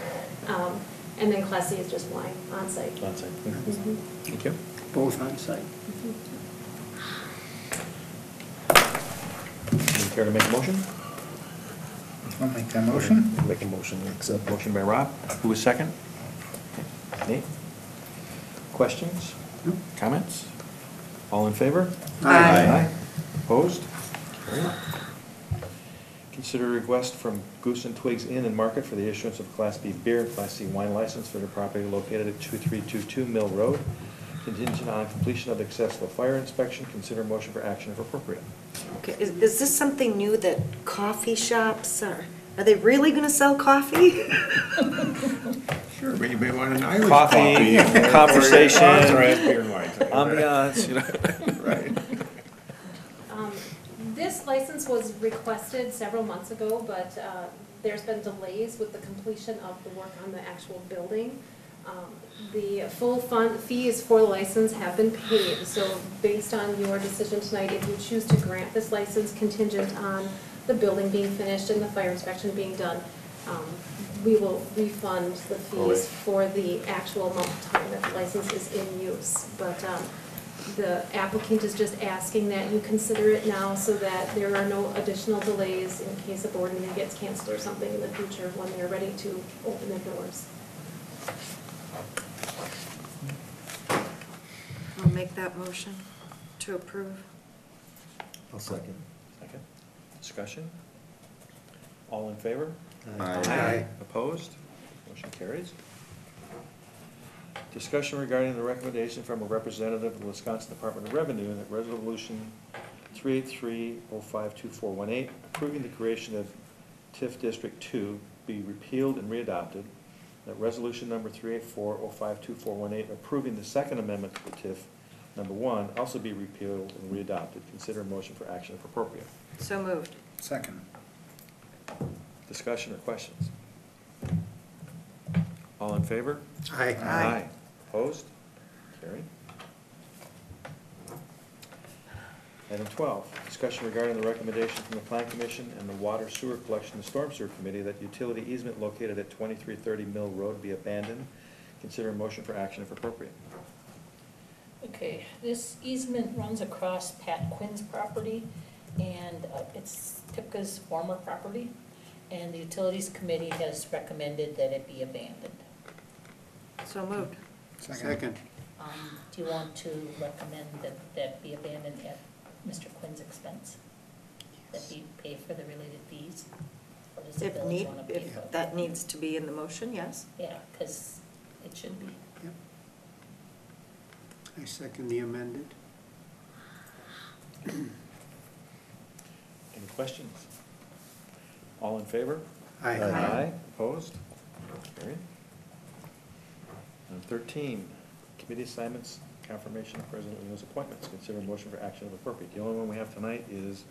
and then Class C is just wine on-site. On-site. Mhm. Thank you. Both on site. Would you care to make a motion? I'll make that motion. Make a motion to accept. Motion by Rob. Who was second? Nate? Questions? Comments? All in favor? Aye. Opposed? Carried. Consider a request from Goose and Twigs Inn and Market for the issuance of Class B beer and Class C wine license for the property located at 2322 Mill Road. Contingent on completion of accessible fire inspection. Consider motion for action if appropriate. Okay, is this something new that coffee shops are they really gonna sell coffee? Sure, but you may want an Irish Coffee, coffee. conversation, Authorized beer and wine. ambiance, you know. Right. This license was requested several months ago, but there's been delays with the completion of the work on the actual building. The full fees for the license have been paid, so based on your decision tonight, if you choose to grant this license contingent on the building being finished and the fire inspection being done, we will refund the fees for the actual amount of time that the license is in use. But the applicant is just asking that you consider it now so that there are no additional delays in case a board meeting gets canceled or something in the future when they're ready to open their doors. I'll make that motion to approve. I'll second. Second. Discussion? All in favor? Aye. Opposed? Motion carries. Discussion regarding the recommendation from a representative of the Wisconsin Department of Revenue that Resolution 383052418 approving the creation of TIF District 2 be repealed and readopted. That resolution number 384052418 approving the second amendment to the TIF number 1 also be repealed and readopted. Consider a motion for action if appropriate. So moved. Second. Discussion or questions? All in favor? Aye. Aye. Opposed? Carried. Item 12, discussion regarding the recommendation from the Plan Commission and the Water Sewer Collection and Storm Sewer Committee that utility easement located at 2330 Mill Road be abandoned. Consider a motion for action if appropriate. Okay, this easement runs across Pat Quinn's property, and it's Tipka's former property. And the Utilities Committee has recommended that it be abandoned. So moved. Second. Do you want to recommend that that be abandoned at Mr. Quinn's expense? That he pay for the related fees? Or does the If village want to pay for if it? that needs to be in the motion, yes. Yeah, because it should be. Yep. I second the amended. Any questions? All in favor? Aye. Aye. Opposed? Carried. Item 13, committee assignments, confirmation of President Lino's appointments. Consider a motion for action if appropriate. The only one we have tonight is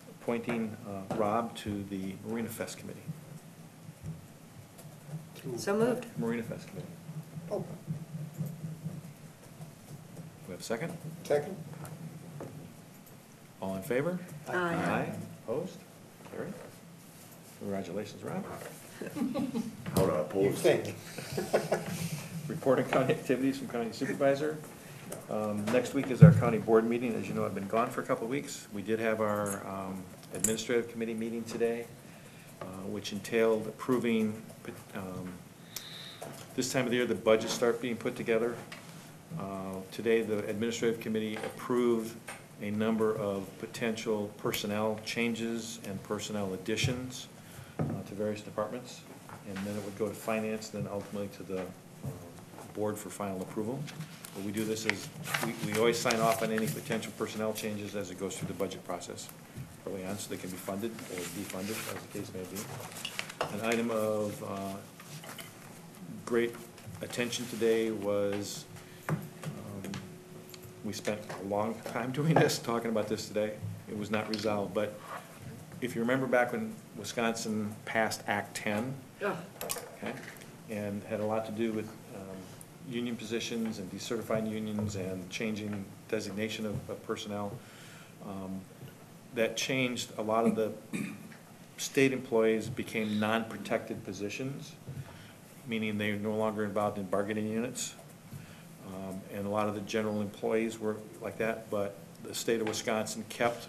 appointing Rob to the Marina Fest Committee. So moved. Marina Fest Committee. Oh, We have a second? second. All in favor? Aye. Opposed? Carried. Congratulations, Rob. How to oppose? Report on county activities from county supervisor. Next week is our county board meeting. As you know, I've been gone for a couple of weeks. We did have our administrative committee meeting today, which entailed approving, this time of the year, the budgets start being put together. Today, the administrative committee approved a number of potential personnel changes and personnel additions to various departments. And then it would go to finance, then ultimately to the board for final approval. But we do this as, we always sign off on any potential personnel changes as it goes through the budget process early on, so they can be funded or defunded, as the case may be. An item of great attention today was, we spent a long time doing this, talking about this today. It was not resolved, but if you remember back when Wisconsin passed Act 10, okay, and had a lot to do with union positions and decertifying unions and changing designation of personnel, that changed a lot of the state employees became non-protected positions, meaning they're no longer involved in bargaining units. And a lot of the general employees were like that, but the state of Wisconsin kept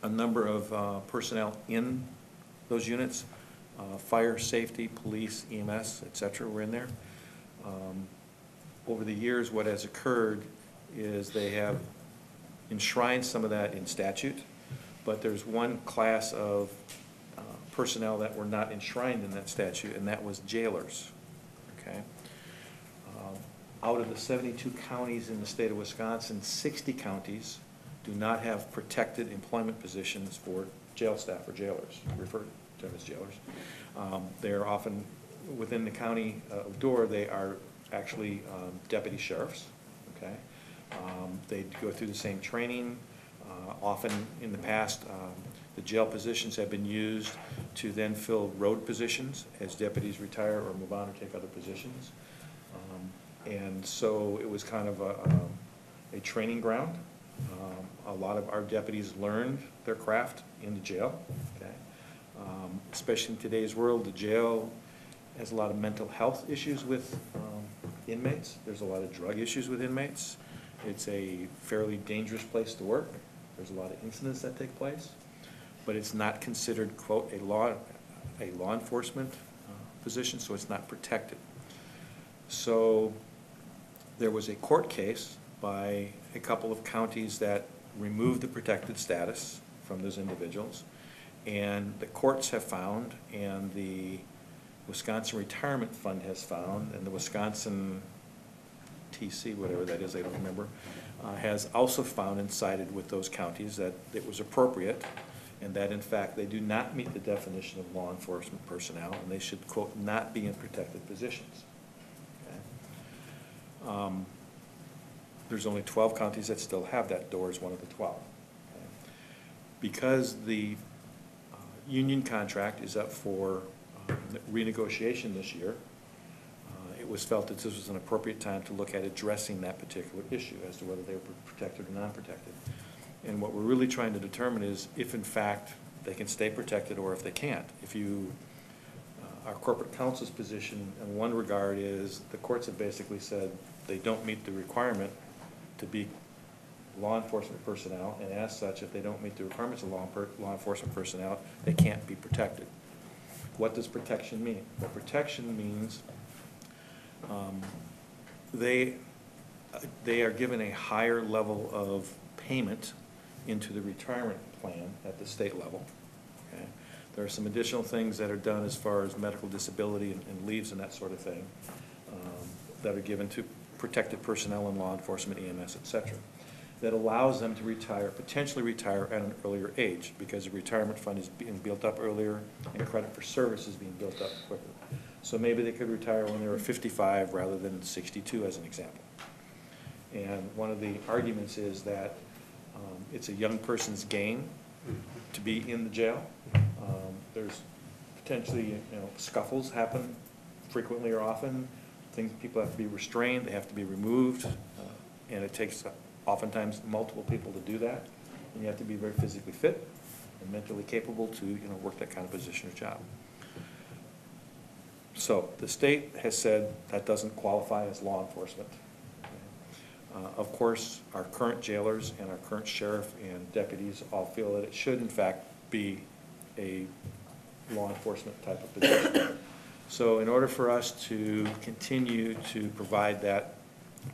a number of personnel in those units. Fire, safety, police, EMS, et cetera, were in there. Over the years, what has occurred is they have enshrined some of that in statute, but there's one class of personnel that were not enshrined in that statute, and that was jailers, okay? Out of the 72 counties in the state of Wisconsin, 60 counties do not have protected employment positions for jail staff or jailers, referred to them as jailers. They're often, within the county door, they are actually deputy sheriffs, okay? They go through the same training. Often in the past, the jail positions have been used to then fill road positions as deputies retire or move on or take other positions. And so it was kind of a training ground. A lot of our deputies learned their craft in the jail, okay? Especially in today's world, the jail has a lot of mental health issues with inmates. There's a lot of drug issues with inmates. It's a fairly dangerous place to work. There's a lot of incidents that take place, but it's not considered, quote, a law enforcement position, so it's not protected. So there was a court case by a couple of counties that removed the protected status from those individuals, and the courts have found, and the Wisconsin Retirement Fund has found, and the Wisconsin TC, whatever that is, I don't remember, has also found and sided with those counties that it was appropriate, and that in fact they do not meet the definition of law enforcement personnel, and they should, quote, not be in protected positions. Okay? There's only 12 counties that still have that. Door is one of the 12. Okay? Because the union contract is up for renegotiation this year, it was felt that this was an appropriate time to look at addressing that particular issue as to whether they were protected or non-protected. And what we're really trying to determine is if in fact they can stay protected or if they can't. If you, our corporate counsel's position in one regard is the courts have basically said they don't meet the requirement to be law enforcement personnel, and as such, if they don't meet the requirements of law enforcement personnel, they can't be protected. What does protection mean? Well, protection means they are given a higher level of payment into the retirement plan at the state level. Okay? There are some additional things that are done as far as medical disability and leaves and that sort of thing that are given to protected personnel in law enforcement, EMS, et cetera, that allows them to retire, potentially retire at an earlier age because the retirement fund is being built up earlier and credit for service is being built up quicker. So maybe they could retire when they were 55 rather than 62 as an example. And one of the arguments is that it's a young person's gain to be in the jail. There's potentially, scuffles happen frequently or often. People have to be restrained, they have to be removed, and it takes oftentimes multiple people to do that. And you have to be very physically fit and mentally capable to, work that kind of position or job. So the state has said that doesn't qualify as law enforcement. Of course, our current jailers and our current sheriff and deputies all feel that it should in fact be a law enforcement type of position. So in order for us to continue to provide that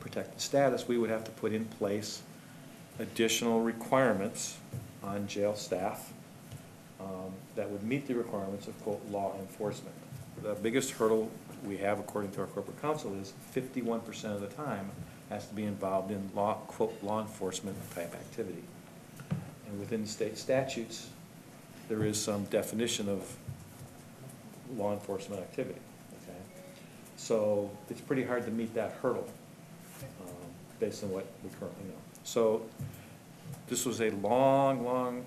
protected status, we would have to put in place additional requirements on jail staff that would meet the requirements of, quote, law enforcement. The biggest hurdle we have, according to our corporate counsel, is 51% of the time has to be involved in quote, law enforcement type activity. And within state statutes, there is some definition of law enforcement activity, okay? So it's pretty hard to meet that hurdle based on what we currently know. So this was a long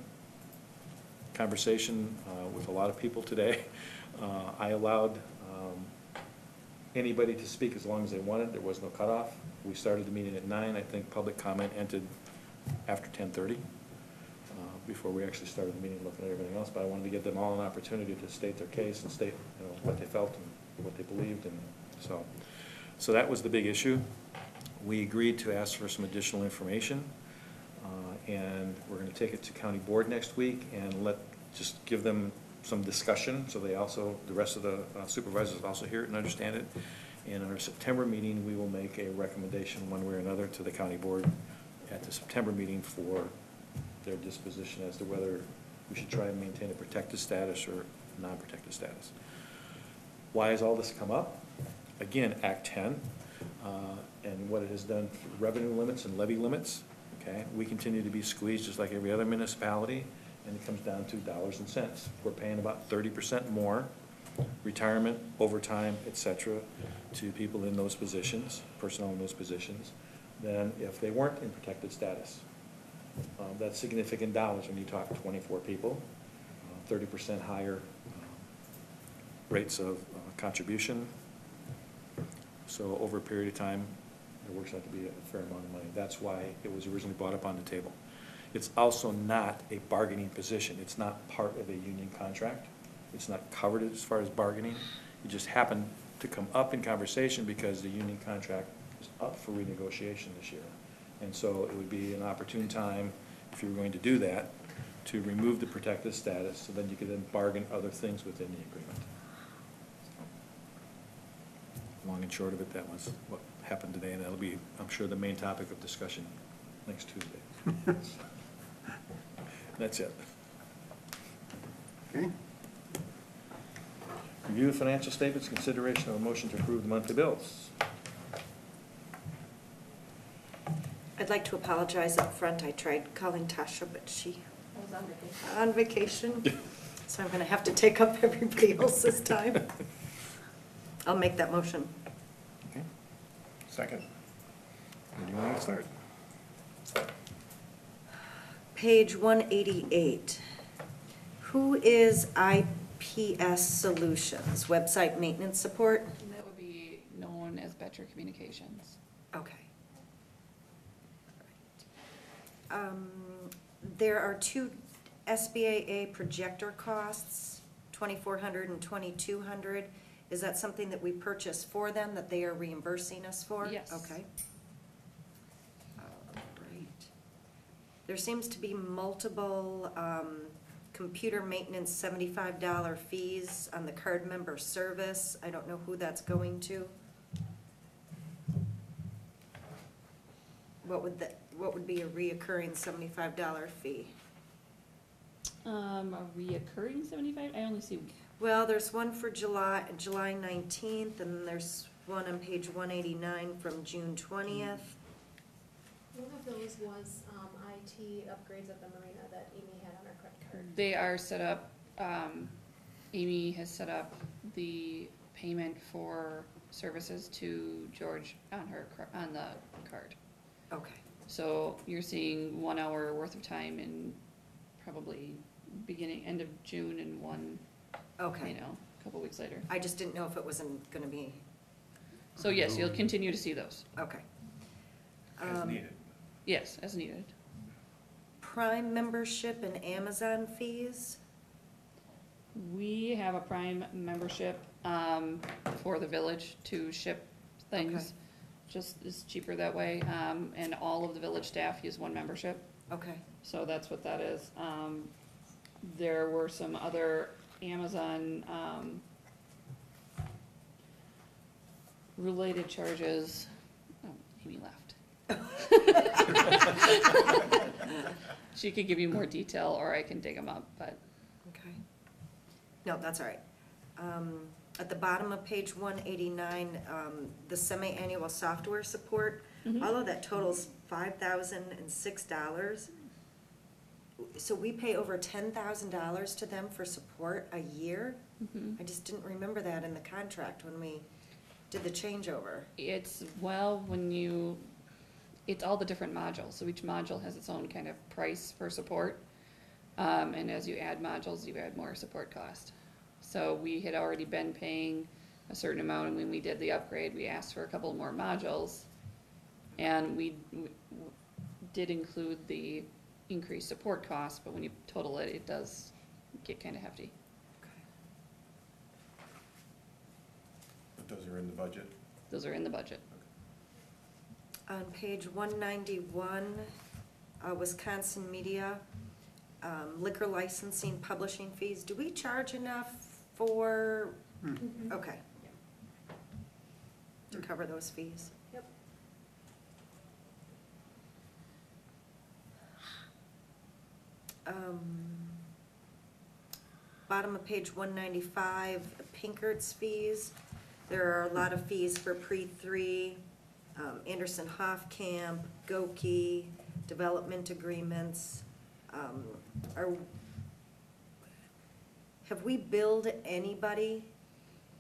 conversation with a lot of people today. I allowed anybody to speak as long as they wanted. There was no cutoff. We started the meeting at 9. I think public comment ended after 10:30. Before we actually started the meeting looking at everything else, but I wanted to give them all an opportunity to state their case and state what they felt and what they believed, and so that was the big issue. We agreed to ask for some additional information, and we're going to take it to county board next week and just give them some discussion so they also, the rest of the supervisors also hear it and understand it. And in our September meeting, we will make a recommendation one way or another to the county board at the September meeting for their disposition as to whether we should try and maintain a protected status or non-protected status. Why has all this come up? Again, Act 10 and what it has done for revenue limits and levy limits. Okay, we continue to be squeezed just like every other municipality, and it comes down to dollars and cents. We're paying about 30% more retirement, overtime, et cetera, to people in those positions, personnel in those positions, than if they weren't in protected status. That's significant dollars when you talk 24 people, 30% higher rates of contribution. So over a period of time, it works out to be a fair amount of money. That's why it was originally brought up on the table. It's also not a bargaining position. It's not part of a union contract. It's not covered as far as bargaining. It just happened to come up in conversation because the union contract is up for renegotiation this year. And so it would be an opportune time, if you were going to do that, to remove the protected status so then you could then bargain other things within the agreement. Long and short of it, that was what happened today, and that'll be, I'm sure, the main topic of discussion next Tuesday. That's it. Okay. Review of financial statements, consideration of a motion to approve the monthly bills. I'd like to apologize up front. I tried calling Tasha, but she I was on vacation. on vacation. So I'm going to have to take up everybody else's time. I'll make that motion. Okay. Second. Where do you want to start? Page 188. Who is IPS Solutions? Website maintenance support? That would be known as Better Communications. Okay. There are two SBAA projector costs, 2,400 and 2,200. Is that something that we purchase for them, that they are reimbursing us for? Yes. Okay. Great. There seems to be multiple Computer maintenance, $75 fees on the card member service. I don't know who that's going to. What would be a reoccurring $75 fee? A reoccurring 75? I only see, Well, there's one for July 19th, and then there's one on page 189 from June 20th. One of those was IT upgrades at the marina that Amy had on her credit card. they are set up, Amy has set up the payment for services to George on the card. Okay. So you're seeing 1 hour worth of time in probably end of June and one, Okay. a couple weeks later. I just didn't know if it wasn't gonna be, So yes, you'll continue to see those. okay. As needed. Yes, as needed. Prime membership and Amazon fees? We have a Prime membership for the village to ship things. Okay. Just is cheaper that way. And all of the village staff use one membership. Okay. So that's what that is. There were some other Amazon related charges. Oh, Amy left. She could give you more detail, or I can dig them up, but Okay. No, that's all right. At the bottom of page 189, the semi-annual software support, all of that totals $5,006. So we pay over $10,000 to them for support a year? I just didn't remember that in the contract when we did the changeover. it's all the different modules. So each module has its own kind of price for support. And as you add modules, you add more support cost. So we had already been paying a certain amount, and when we did the upgrade, we asked for a couple more modules. And we did include the increased support cost, but when you total it, it does get kind of hefty. But those are in the budget? Those are in the budget. On page 191, Wisconsin Media, liquor licensing, publishing fees, do we charge enough for, okay, to cover those fees? Yep. Bottom of page 195, Pinkert's fees. There are a lot of fees for pre-3, Anderson Hoff Camp, Goki, development agreements. Have we billed anybody,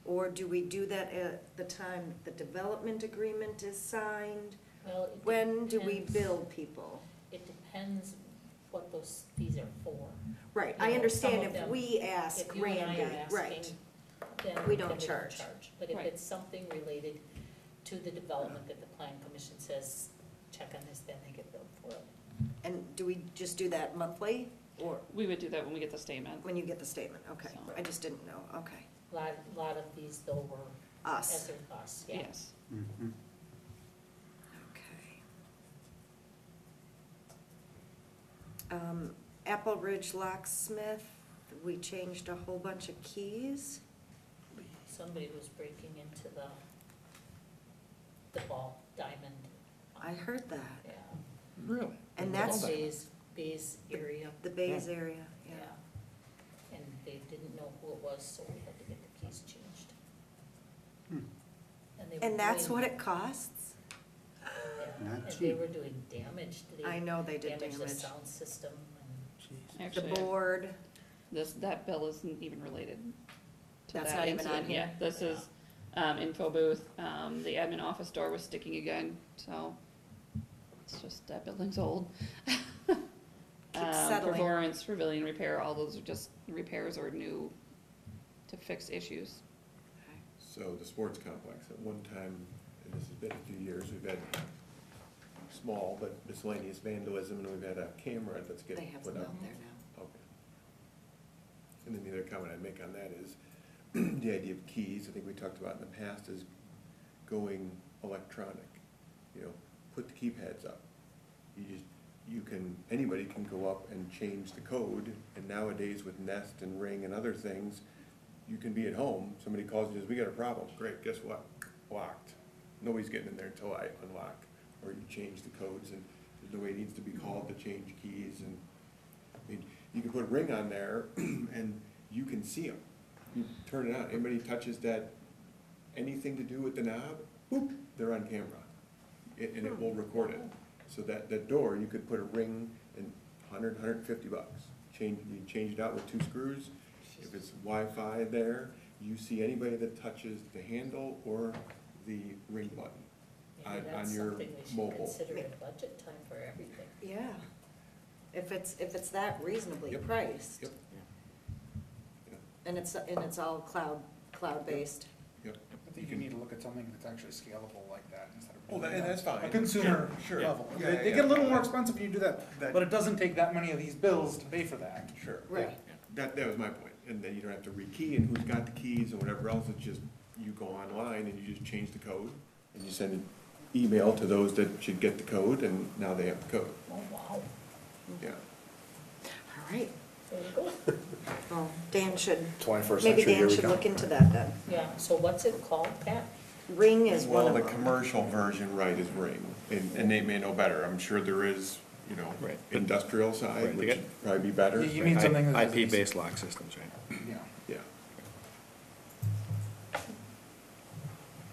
or do we do that at the time the development agreement is signed? Well, it When do we depends. bill people? It depends what those fees are for. Right, You I know, understand some of if them- we ask if you and I are Randy, right. asking, then We don't then charge. But if Right. it's something related to the development that the plan commission says, check on this, then they get billed for it. And do we just do that monthly, or We would do that when we get the statement. when you get the statement? Okay, So- I just didn't know, okay. Lot of these though were. Us. As in us, yeah. Yes. Okay. Apple Ridge Locksmith, we changed a whole bunch of keys. Somebody was breaking into the ball diamond. I heard that. Yeah. Really? And that's Bays area. the Bays area, Yeah. yeah. And they didn't know who it was, so we had to get the keys changed. They were And that's doing- what it costs? Yeah, Not and they cheap. were doing damage. I know they did Damaged the damage. sound system and. The Actually, board, that bill isn't even related to That's that not even incident. on here? Yeah, this is info booth. The admin office door was sticking again, so it's just that building's old. settling. Performance, pavilion repair, all those are just repairs or new to fix issues. So the sports complex, at one time, and this has been a few years, we've had small but miscellaneous vandalism, and we've had a camera that's they getting have put some up. out there now. Okay. And then the other comment I'd make on that is, the idea of keys, I think we talked about in the past, is going electronic. You know, put the keypads up. You just anybody can go up and change the code, and nowadays with Nest and Ring and other things, you can be at home, somebody calls you and says, we got a problem, great, guess what? Locked. Nobody's getting in there until I unlock, or you change the codes, and there's no way it needs to be called to change keys, and, I mean, you can put a ring on there, and you can see them. You turn it on, anybody touches that, anything to do with the knob, whoop, they're on camera, and it will record it. So that door, you could put a ring and $150. You change it out with 2 screws. If it's Wi-Fi there, you see anybody that touches the handle or the ring button Maybe on that's your something we should mobile. consider at budget time for everything. Yeah. If it's that reasonably Yep. priced. Yep. Yep. And it's all cloud-based. Yep. I think you need to look at something that's actually scalable like that instead of. Well, and that's fine. A consumer Sure. level. Yeah, They yeah, get a little yeah. more expensive if you do that, That- but it doesn't take that many of these bills to pay for that. Sure. Right. That was my point. And then you don't have to rekey and who's got the keys and whatever else. It's just, you go online and you just change the code and you send an email to those that should get the code, and now they have the code. Oh, wow. Yeah. All right. There you go. Well, Dan should, 21st maybe century, here Dan we should come. look into that then. Yeah, so what's it called, Pat? Ring is one Well, of the them. commercial version, right, is Ring, and Nate may know better. I'm sure there is, Right. industrial side, Right, they which got- would probably be better. You mean something that. IP-based lock systems, right? Yeah. Yeah.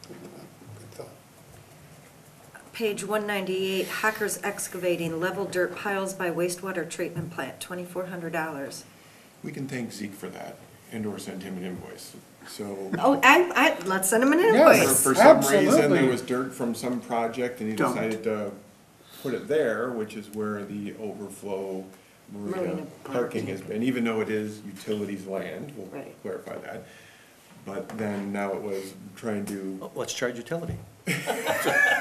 Good thought. Page 198, Hawker's Excavating, level dirt piles by wastewater treatment plant, $2,400. We can thank Zeke for that, and/or send him an invoice. So, Oh, let's send him an Yes. invoice. for some reason, Absolutely. there was dirt from some project, and he Don't. decided to put it there, which is where the overflow marina Marina parking has been, even though it is utilities land, we'll Right. clarify that. But then now it was trying to, Oh, let's charge utility.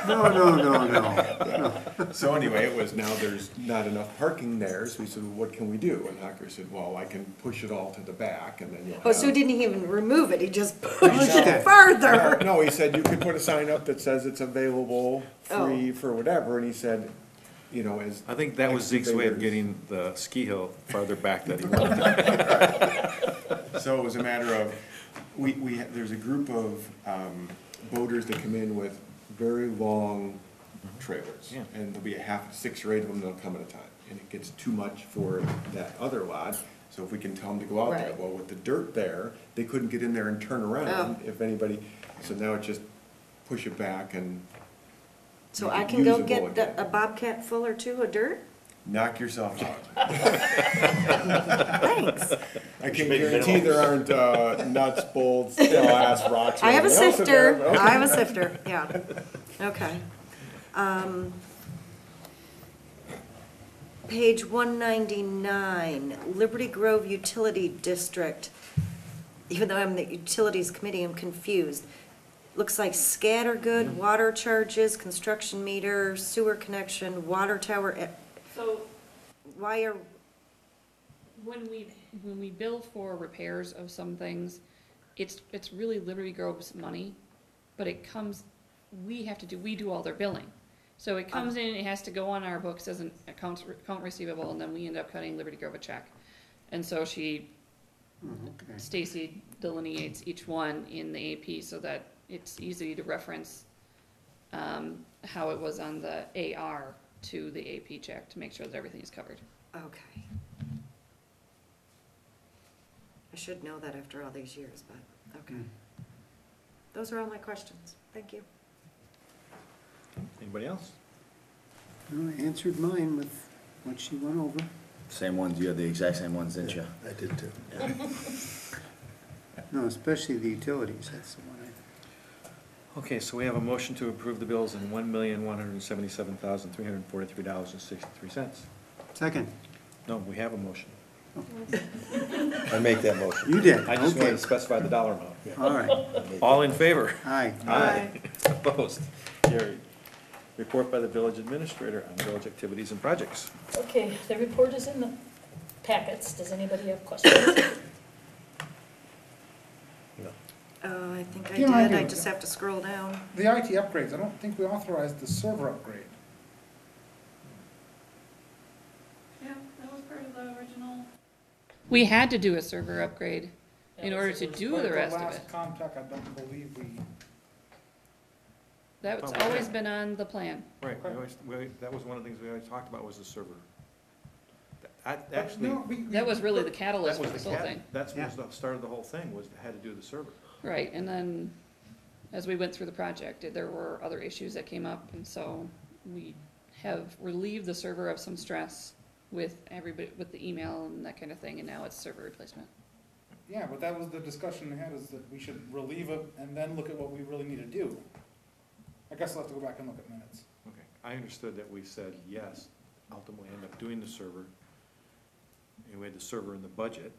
No. so anyway, it was now there's not enough parking there, so we said, well, what can we do? And Hocker said, well, I can push it all to the back, and then you'll have. Oh, so he didn't even remove it, he just pushed it. it farther. No, he said you could put a sign up that says it's available, free Oh. for whatever, and he said, as. I think that was Zeke's way of excavators- getting the ski hill farther back that he wanted. So it was a matter of, there's a group of boaters that come in with very long trailers. Yeah. And there'll be 6 or 8 of them, they'll come at a time. And it gets too much for that other lot, so if we can tell them to go out there. Right. Well, with the dirt there, they couldn't get in there and turn around Oh. if anybody, so now it just push it back and So make I it can go usable get again. a bobcat full or 2 of dirt? Knock yourself out. Thanks. I can guarantee there aren't nuts, bolts, glass, rocks. or I have a anything else in there, sifter, but okay. I have a sifter, yeah. Okay. Page 199, Liberty Grove Utility District. Even though I'm the Utilities Committee, I'm confused. Looks like scattergood, water charges, construction meter, sewer connection, water tower. So Why are, when we bill for repairs of some things, it's really Liberty Grove's money, but it comes, we do all their billing. So it comes in, it has to go on our books as an account receivable, and then we end up cutting Liberty Grove a check. And so Stacy delineates each one in the AP so that it's easy to reference how it was on the AR to the AP check to make sure that everything is covered. okay. I should know that after all these years, but, okay. Those are all my questions. Thank you. Anybody else? No, I answered mine with what she went over. Same ones, you had the exact same ones, didn't you? I did too. No, especially the utilities, that's the one Okay, so we have a motion to approve the bills in $1,177,343.63. Second, No, we have a motion. I make that motion. you did, I just wanted okay. to specify the dollar amount. All right, All in favor? aye. Aye. Opposed? Carried. Report by the village administrator on village activities and projects. Okay, the report is in the packets. Does anybody have questions? I think I Yeah, I did, I do. just have to scroll down. The IT upgrades, I don't think we authorized the server upgrade. We had to do a server upgrade in That order was- to was do part the of rest of last it. Comtech, I don't believe we, That's Oh, always yeah. been on the plan. Right, that was one of the things we always talked about was the server. That but actually, no, That was really the that catalyst for was this the whole cat, thing. that's what was the start of the whole thing, was had to do with the server. Right, and then as we went through the project, there were other issues that came up, and so we have relieved the server of some stress with everybody, with the email and that kind of thing, and now it's server replacement. yeah, but that was the discussion we had, is that we should relieve it and then look at what we really need to do. I guess we'll have to go back and look at minutes. Okay, I understood that we said yes, ultimately end up doing the server. And we had the server in the budget.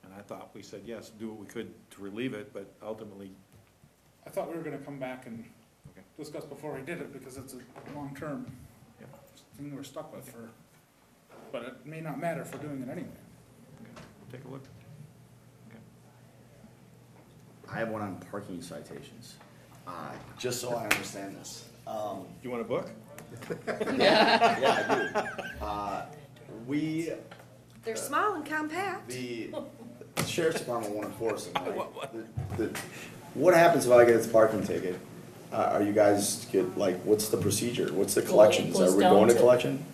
And I thought we said yes, do what we could to relieve it, but ultimately, I thought we were gonna come back and okay, discuss before we did it, because it's a long-term yeah, thing we're stuck with for, but it may not matter if we're doing it anyway. okay, we'll take a look. Okay. I have one on parking citations, just so I understand this. You want a book? Yeah, I do. We, They're small and compact. the sheriff's department won't enforce them, right? What happens if I get a parking ticket? Are you guys get, like, what's the procedure? What's the Well, it collections? goes Are we down going to to- collection?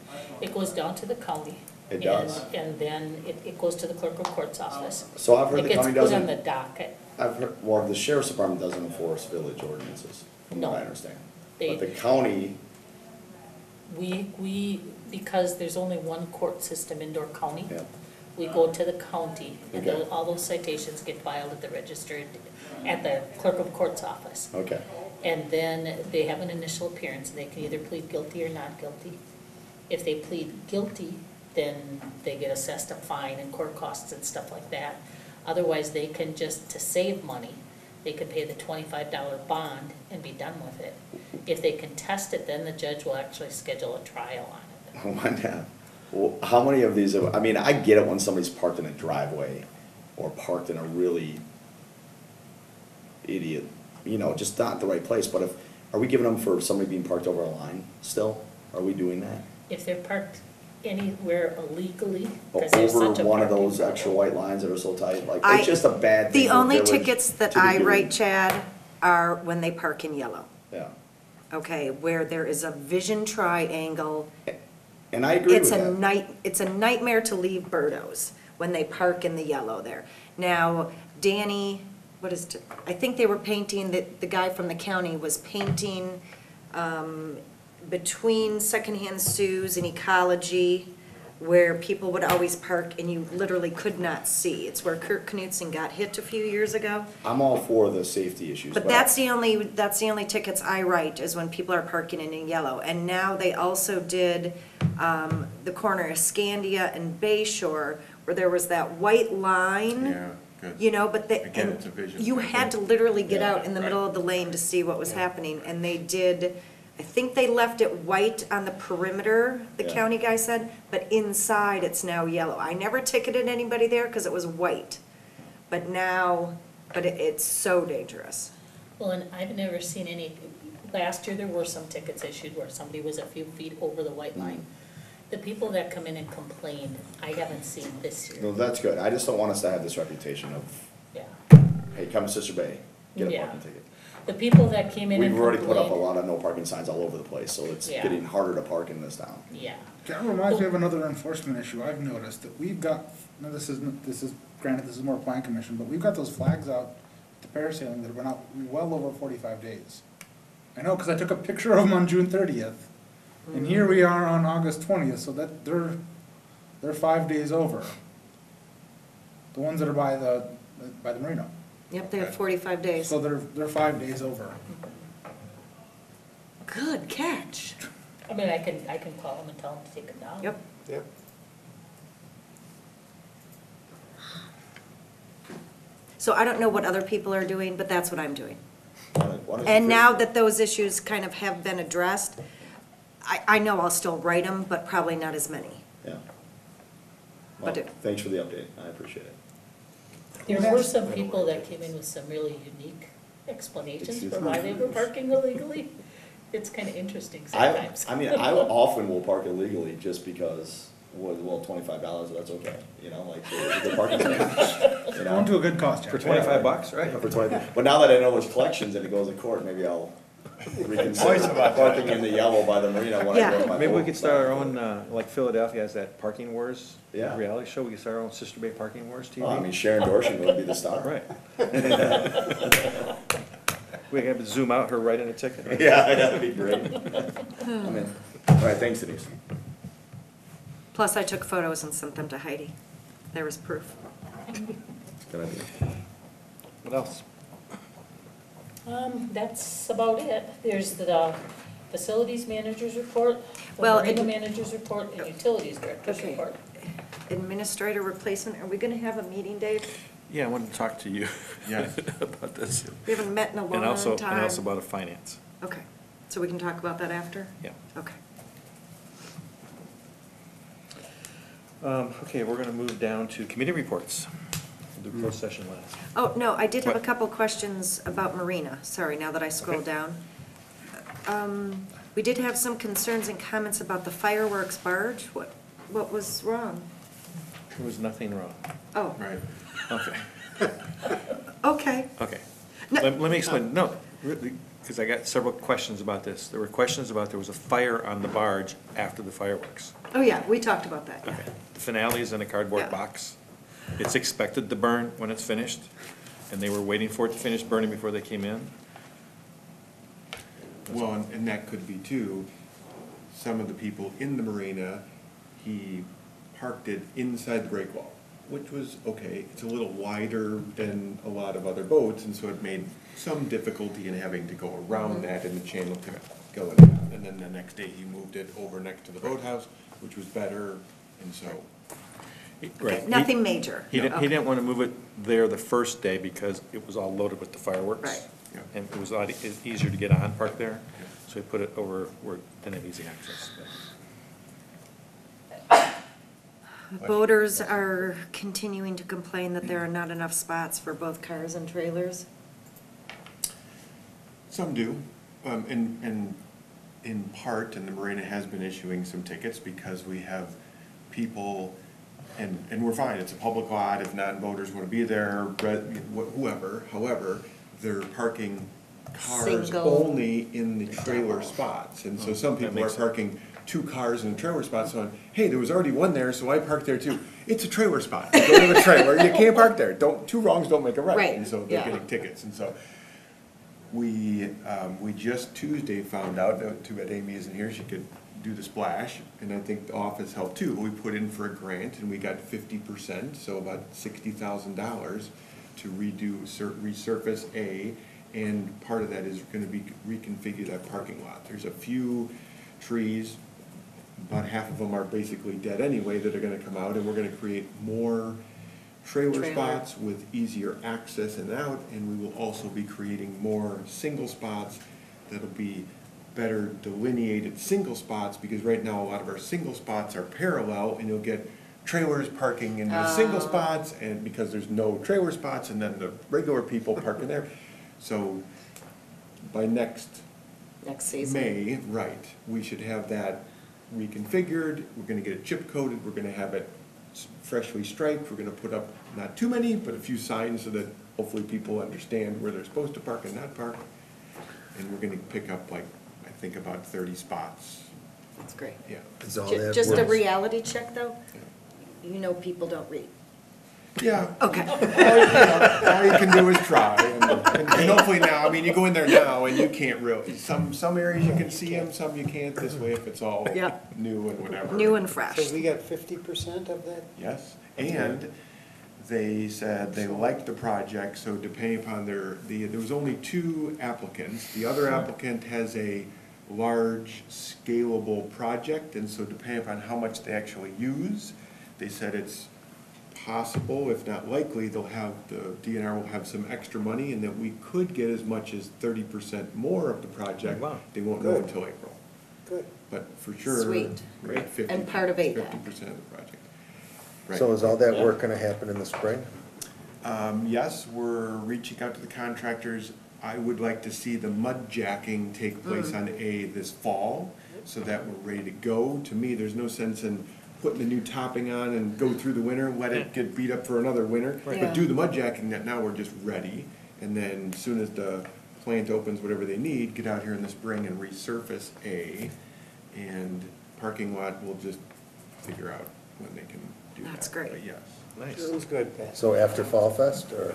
It goes down to the county. It does. And then it goes to the clerk of court's office. So I've heard the county It gets put on the doesn't, docket. I've heard, well, the sheriff's department doesn't enforce village ordinances, from what No. I understand. They- But the county, We, because there's only one court system in Door County, yeah, we go to the county, and Okay. all those citations get filed at the registered, at the clerk of court's office. okay. And then they have an initial appearance, they can either plead guilty or not guilty. If they plead guilty, then they get assessed a fine and court costs and stuff like that. Otherwise, they can just, to save money, they could pay the $25 bond and be done with it. If they contest it, then the judge will actually schedule a trial on it. Oh my God. Well, how many of these, I mean, I get it when somebody's parked in a driveway or parked in a really idiot, you know, just not the right place, but if, are we giving them for somebody being parked over a line still? Are we doing that? If they're parked anywhere illegally, Or because there's over such a one of parking those problem. extra white lines that are so tight, like, I- it's just a bad thing The for only village tickets that to be I doing. write, Chad, are when they park in yellow, Yeah, okay, where there is a vision triangle. and I agree with It's a that. it's a nightmare to leave Birdos when they park in the yellow there. Now, Danny, I think they were painting, the guy from the county was painting between Secondhand Sue's and Ecology, where people would always park and you literally could not see. It's where Kurt Knudsen got hit a few years ago. I'm all for the safety issues, But that's the only tickets I write, is when people are parking in yellow. And now they also did the corner of Scandia and Bay Shore, where there was that white line. Yeah, good. You know, but they, Again, and it's a vision you thing. had to literally get Yeah, out in the middle of the lane to see what was Yeah. happening. And they did, I think they left it white on the perimeter, the Yeah. county guy said, but inside it's now yellow. I never ticketed anybody there because it was white. But now, it's so dangerous. Well, and I've never seen any, last year there were some tickets issued where somebody was a few feet over the white line. The people that come in and complain, I haven't seen this No, year. that's good. I just don't want us to have this reputation of, Yeah. hey, come to Sister Bay, get a Yeah. parking ticket. The people that came in and We've already put up a complained, lot of no parking signs all over the place, so it's Yeah. getting harder to park in this town. yeah. That reminds me of another enforcement issue I've noticed, that we've got, now this is, granted, this is more plan commission, but we've got those flags out to parasailing that have been out well over 45 days. I know, because I took a picture of them on June 30th, and here we are on August 20th, so that, they're 5 days over. The ones that are by the marina. Yep, they have 45 days. So they're 5 days over. Good catch. I mean, I can call them and tell them to take them down. Yep. Yep. So I don't know what other people are doing, but that's what I'm doing. Why don't you And fix- now that those issues kind of have been addressed, I know I'll still write them, but probably not as many. Yeah. But Well, thanks for the update, I appreciate it. There were some people that came in with some really unique explanations for why they were parking illegally. It's kind of interesting sometimes. I mean, I often will park illegally just because well, $25, that's okay, you know, like, it's a good parking space. You Going to know? a good cause, Jeff. For 25 bucks, right? For 20, but now that I know there's collections and it goes to court, maybe I'll reconsider parking in the yellow by the marina when I go with my boat. Maybe we could start our own, like Philadelphia has that Parking Wars Yeah. reality show. We could start our own Sister Bay Parking Wars TV. Oh, I mean, Sharon Dorsham would be the star. Right. We have to zoom out her writing a ticket. Right? Yeah, that'd be great. I'm in. All right, thanks Denise. Plus, I took photos and sent them to Heidi. There was proof. Good idea. What else? That's about it. There's the facilities manager's report, the Well, marina and- manager's report, and utilities director's Okay. report. Administrator replacement, are we gonna have a meeting, Dave? Yeah, I wanted to talk to you Yes. about this. We haven't met in a long And also time. about a finance. Okay, so we can talk about that after? Yeah. Okay. Okay, we're gonna move down to committee reports. We'll do closed session last. Oh, no, I did have a What? couple questions about Marina, sorry, now that I scroll down. We did have some concerns and comments about the fireworks barge. What was wrong? There was nothing wrong. Oh, Right. Okay, okay. okay. No- Let me explain. No, really, because I got several questions about this. There were questions about there was a fire on the barge after the fireworks. Oh, yeah, we talked about that, yeah. Okay. The finale is in a cardboard Yeah. box. It's expected to burn when it's finished, and they were waiting for it to finish burning before they came in. Well, and that could be too, some of the people in the marina, he parked it inside the break wall, which was okay. It's a little wider than a lot of other boats, and so it made some difficulty in having to go around that and the channel to go in. And then the next day, he moved it over next to the boathouse, which was better, and so. Right. Nothing major. He Okay. didn't want to move it there the first day because it was all loaded with the fireworks. Right. Yeah. And it was a lot easier to get on park there, so he put it over where it didn't have easy access. Boaters are continuing to complain that there are not enough spots for both cars and trailers. Some do, and in part, and the marina has been issuing some tickets because we have people, and we're fine, it's a public lot, if non-voters want to be there, whoever, however, they're parking cars Single. only in the trailer spots, and so some that people are makes sense. parking 2 cars in a trailer spot, so, hey, there was already one there, so I parked there too. It's a trailer spot, you go to the trailer, you can't park there, two wrongs don't make a right, Right, and so they're yeah. getting tickets, and so. We just Tuesday found out, too bad Amy isn't here, she could do the splash, and I think the office helped too. We put in for a grant and we got 50%, so about $60,000 to resurface A, and part of that is gonna be reconfigure that parking lot. There's a few trees, about half of them are basically dead anyway, that are gonna come out, and we're gonna create more trailer spots with easier access and out, and we will also be creating more single spots that'll be better delineated single spots, because right now a lot of our single spots are parallel, and you'll get trailers parking in the single spots, and because there's no trailer spots, and then the regular people parking there. So by next Season. May, right, we should have that reconfigured, we're gonna get it chip coated, we're gonna have it freshly striped, we're gonna put up not too many, but a few signs so that hopefully people understand where they're supposed to park and not park. And we're gonna pick up like, I think about 30 spots, That's great. yeah. Is all that Just a works? reality check, though? You know people don't read. Yeah. Okay. All you can do is try, and hopefully now, I mean, you go in there now and you can't really, some areas you can see them, some you can't this way if it's all Yeah. new and whatever. New and fresh. So we got 50% of that? Yes, and they said they liked the project, so depending upon there was only 2 applicants. The other applicant has a large scalable project, and so depending upon how much they actually use, they said it's possible, if not likely, the DNR will have some extra money, and that we could get as much as 30% more of the project. Wow. They won't know Good. until April. Good. But for sure. Sweet. we got 50 And part of APAC. 50% of the project. Right. So is all that work gonna happen in the spring? Yes, we're reaching out to the contractors. I would like to see the mud jacking take place on A this fall, so that we're ready to go. To me, there's no sense in putting the new topping on and go through the winter, let it get beat up for another winter. Right. But do the mud jacking that now we're just ready, and then as soon as the plant opens, whatever they need, get out here in the spring and resurface and parking lot, we'll just figure out when they can do that. That's great. But yes. Nice. Sounds good, Pat. So after Fall Fest, or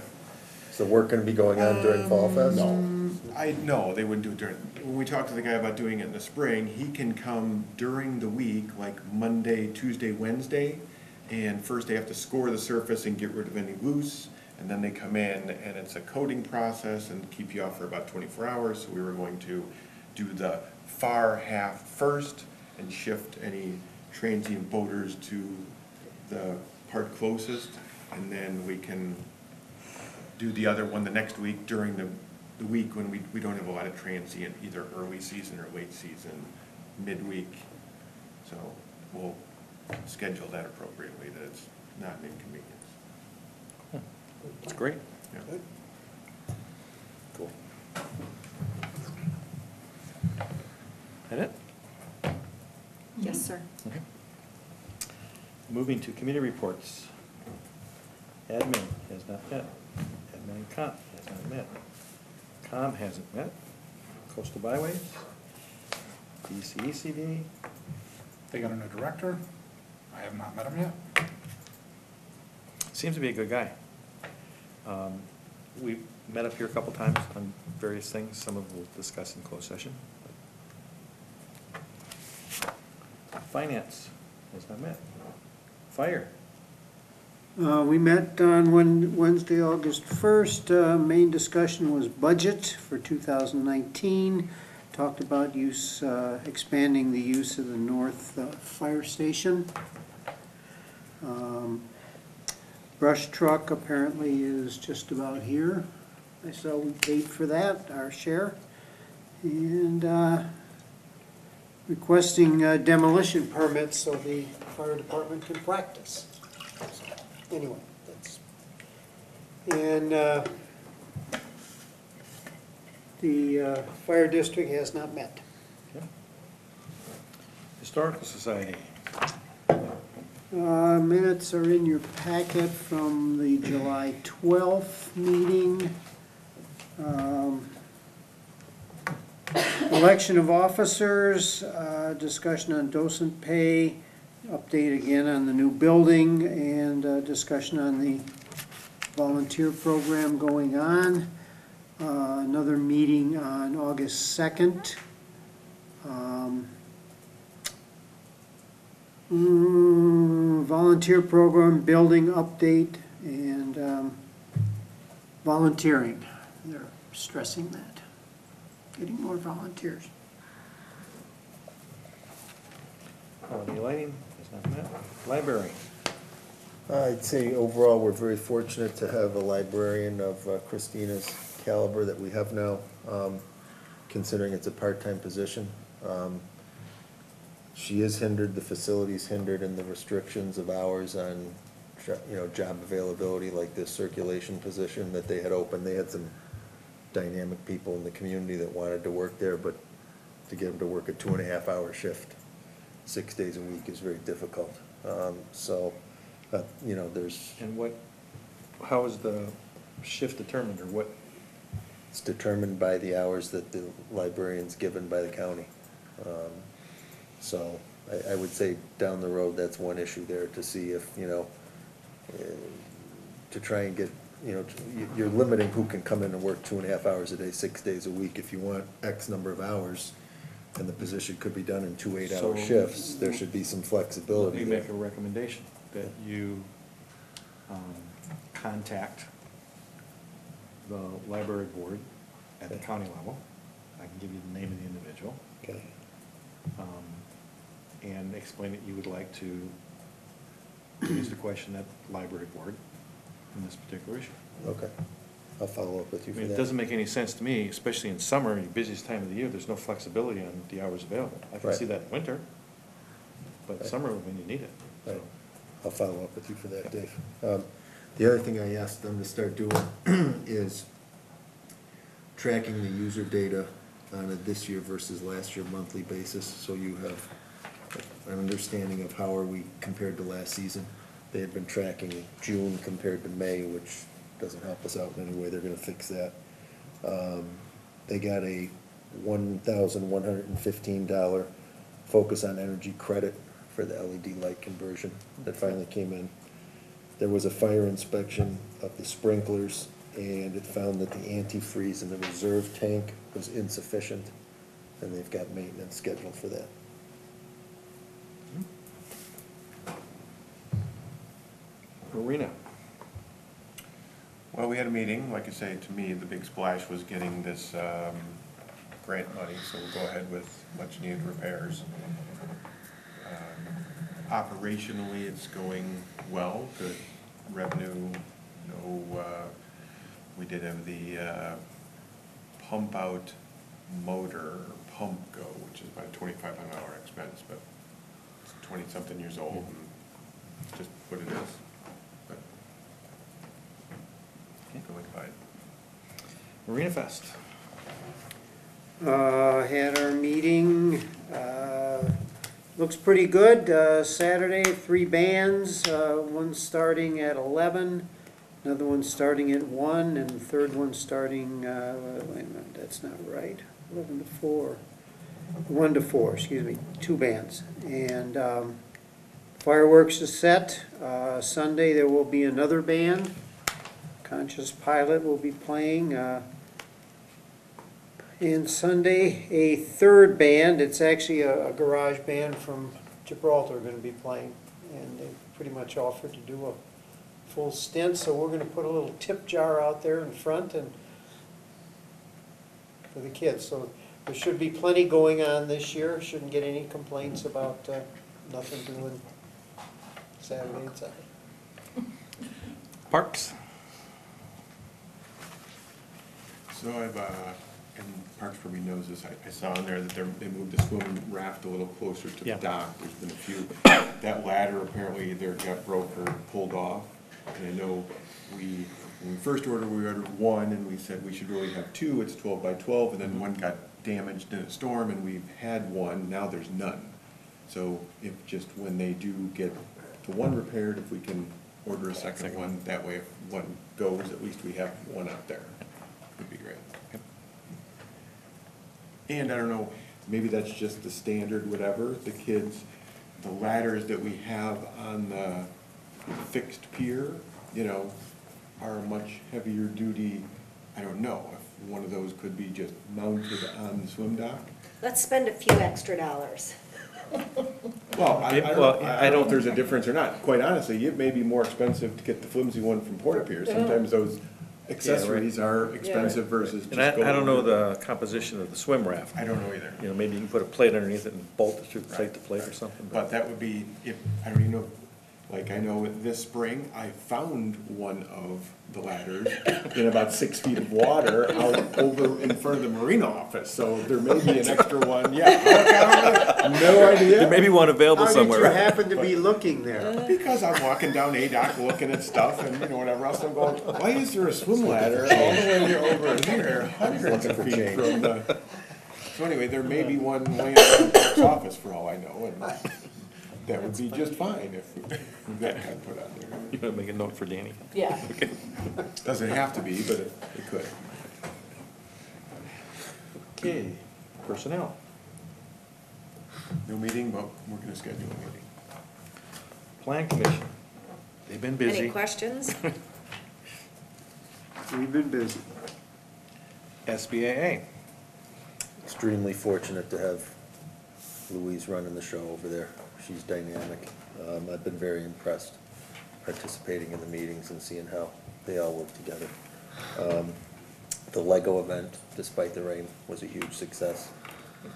is the work gonna be going on during Fall Fest? No, they wouldn't do it during, when we talked to the guy about doing it in the spring, he can come during the week, like Monday, Tuesday, Wednesday, and first they have to score the surface and get rid of any loose, and then they come in, and it's a coating process and keep you off for about 24 hours, so we were going to do the far half first and shift any transient boaters to the part closest, and then we can do the other one the next week during the week when we don't have a lot of transient, either early season or late season, midweek. So we'll schedule that appropriately, that it's not an inconvenience. That's great. Yeah. Good. Cool. That it? Yes, sir. Okay. Moving to committee reports. Admin has not met. Admin and comp has not met. Com hasn't met. Coastal Byways. DCECD. They got a new director. I have not met him yet. Seems to be a good guy. We met up here a couple times on various things. Some of we'll discuss in closed session. Finance has not met. Fire. We met on Wednesday, August 1st. Main discussion was budget for 2019. Talked about expanding the use of the north fire station. Brush truck apparently is just about here. I saw we paid for that, our share. And requesting demolition permits so the fire department can practice. So, anyway, that's, and the fire district has not met. Okay. Historical Society. Minutes are in your packet from the July 12th meeting. Election of officers, discussion on docent pay, update again on the new building, and discussion on the volunteer program going on. Another meeting on August 2nd. Volunteer program, building update, and volunteering. They're stressing that, getting more volunteers. Holiday lighting has not met. Library. I'd say overall, we're very fortunate to have a librarian of Christina's caliber that we have now, considering it's a part-time position. She is hindered, the facility's hindered in the restrictions of hours on, job availability, like this circulation position that they had opened. They had some dynamic people in the community that wanted to work there, but to get them to work a 2.5-hour shift 6 days a week is very difficult. There's. And how is the shift determined, or what? It's determined by the hours that the librarian's given by the county. So I would say down the road, that's one issue there, to see if, to try and get, you're limiting who can come in and work 2.5 hours a day, 6 days a week. If you want X number of hours, and the position could be done in 2 8-hour So- shifts, there should be some flexibility We there. make a recommendation that you contact the library board at the county level. I can give you the name of the individual. Okay. And explain that you would like to raise the question at the library board in this particular issue. Okay. I'll follow up with I you for mean, that. it doesn't make any sense to me, especially in summer, your busiest time of the year, there's no flexibility on the hours available. I can Right. see that in winter, but Right. summer when you need it. Right. I'll follow up with you for that, Dave. The other thing I asked them to start doing is tracking the user data on a this year versus last year monthly basis, so you have an understanding of how are we compared to last season. They had been tracking June compared to May, which doesn't help us out in any way. They're gonna fix that. They got a $1,115 focus on energy credit for the LED light conversion that finally came in. There was a fire inspection of the sprinklers, and it found that the antifreeze in the reserve tank was insufficient, and they've got maintenance scheduled for that. Marina. Well, we had a meeting, like I say, to me, the big splash was getting this grant money, so we'll go ahead with much needed repairs. Operationally, it's going well, good revenue, we did have the pump out motor, pump go, which is about a $2,500 expense, but it's 20-something years old, and just what it is. But going fine. Marina Fest. Had our meeting, looks pretty good. Saturday, 3 bands, one starting at 11, another one starting at 1, and the third one starting, wait a minute, that's not right, 11 to 4. 1 to 4, excuse me, 2 bands. And fireworks is set. Sunday there will be another band. Conscious Pilot will be playing. And Sunday, a third band. It's actually a garage band from Gibraltar going to be playing. And they pretty much offered to do a full stint, so we're going to put a little tip jar out there in front and for the kids. So there should be plenty going on this year. Shouldn't get any complaints about nothing doing Saturday and Sunday. Parks. So I've, and Parks probably knows this, I saw in there that they moved the swim raft a little closer to the Yeah. dock. There's been a few, that ladder apparently either got broke or pulled off. And I know when we first ordered, we ordered 1, and we said we should really have 2, it's 12 by 12, and then 1 got damaged in a storm, and we've had 1, now there's none. So if just when they do get the 1 repaired, if we can order a second one, that way if 1 goes, at least we have 1 out there. Would be great. And I don't know, maybe that's just the standard, whatever, the kids, the ladders that we have on the fixed pier, are much heavier duty. I don't know if one of those could be just mounted on the swim dock. Let's spend a few extra dollars. Well, I don't know if there's a difference or not. Quite honestly, it may be more expensive to get the flimsy one from Porta Pier. Sometimes those accessories are expensive versus just And I don't know going- the composition of the swim raft. I don't know either. Maybe you can put a plate underneath it and bolt it through the plate to plate or something. But that would be, I don't even know, like I know this spring, I found one of the ladders in about 6 feet of water out over in front of the marina office, so there may be an extra one, yeah. No idea. There may be one available How did you somewhere. happen to be looking there? Because I'm walking down A dock looking at stuff and whatever else, I'm going, why is there a swim ladder all the way over here, hundreds of feet from the... So anyway, there may be one laying around Park's office for all I know, and that would be just fine if that got put on there. You better make a note for Danny. Yeah. Doesn't have to be, but it could. Okay, personnel. No meeting, but we're gonna schedule a meeting. Plan Commission. They've been busy. Any questions? We've been busy. SBAA. Extremely fortunate to have Louise running the show over there. She's dynamic. I've been very impressed participating in the meetings and seeing how they all work together. The Lego event, despite the rain, was a huge success.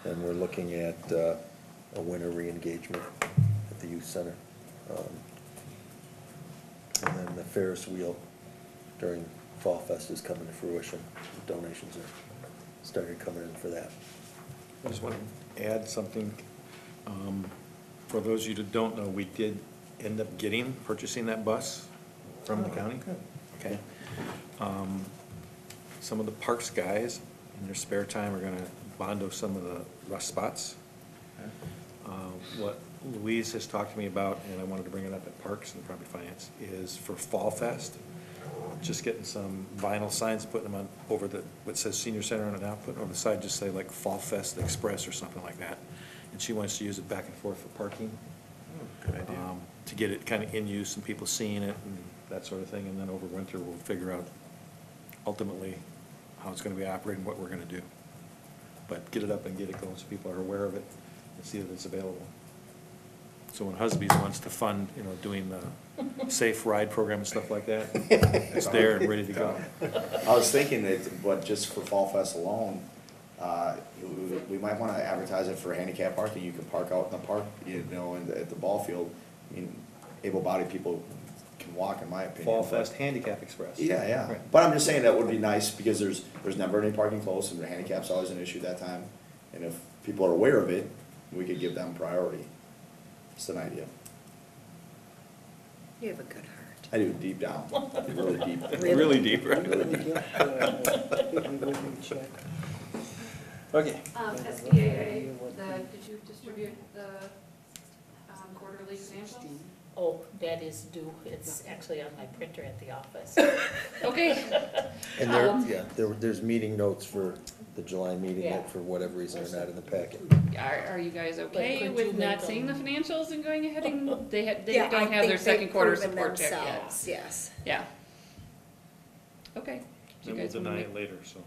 And we're looking at a winter re-engagement at the youth center. And then the Ferris wheel during Fall Fest is coming to fruition. The donations are started coming in for that. I just want to add something. For those of you that don't know, we did end up purchasing that bus from the county. Okay. Some of the parks guys, in their spare time, are gonna bondo some of the rust spots. what Louise has talked to me about, and I wanted to bring it up at Parks and probably Finance, is for Fall Fest, just getting some vinyl signs, putting them on over what says Senior Center on it now, putting over the side, just say like Fall Fest Express or something like that. And she wants to use it back and forth for parking. Good idea. To get it kind of in use and people seeing it and that sort of thing, and then over winter, we'll figure out ultimately how it's gonna be operating, what we're gonna do. But get it up and get it going so people are aware of it and see that it's available. So when Husby's wants to fund, doing the safe ride program and stuff like that, it's there and ready to go. I was thinking that, but just for Fall Fest alone, we might wanna advertise it for handicap parking. You can park out in the park, at the ball field. I mean, able-bodied people can walk, in my opinion. Fall Fest Handicap Express. Yeah. Right. But I'm just saying that would be nice, because there's never any parking close, and the handicap's always an issue that time. And if people are aware of it, we could give them priority. Just an idea. You have a good heart. I do, deep down, really deep. Really deep, right? Okay. SBAA, did you distribute the quarterly financials? Oh, that is due, it's actually on my printer at the office. Okay. And there's meeting notes for the July meeting Yeah. that for whatever reason are not in the packet. Are you guys could okay you with make not seeing the them- financials and going ahead and, they Yeah, I don't have think their second they've quarter proven support check yet? themselves, yes. Yeah. Okay. Do Then you we'll guys wanna deny make, it later, so.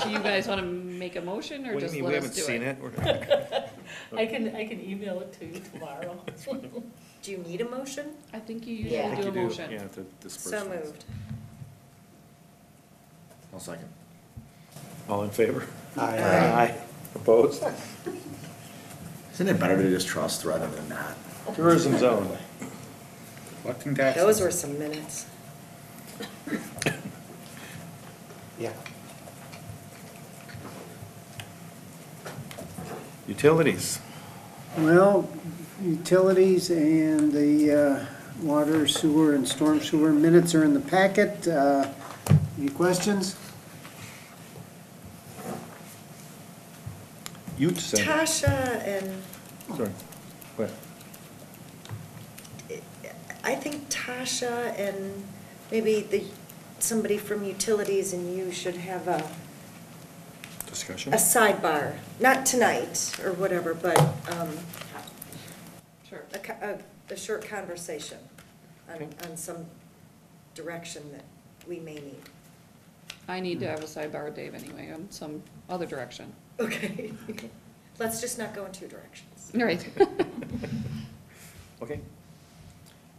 do you guys wanna make a motion or What do just you mean, let we us haven't do it? seen it? I can email it to you tomorrow. Do you need a motion? I think you Yeah. usually do a motion. Yeah, to disperse. So funds. moved. I'll second. All in favor? Aye. Opposed? Isn't it better to just trust rather than not? Tourism zone. Collecting taxes. Those were some minutes. Yeah. Utilities. Well, utilities and the water, sewer, and storm sewer minutes are in the packet. Any questions? Ute Center. Tasha and, Sorry, go ahead. I think Tasha and maybe somebody from utilities and you should have a Discussion? sidebar, not tonight or whatever, but Sure. a short conversation Okay. on some direction that we may need. I need to have a sidebar with Dave anyway, on some other direction. Okay. Let's just not go in two directions. Right. Okay.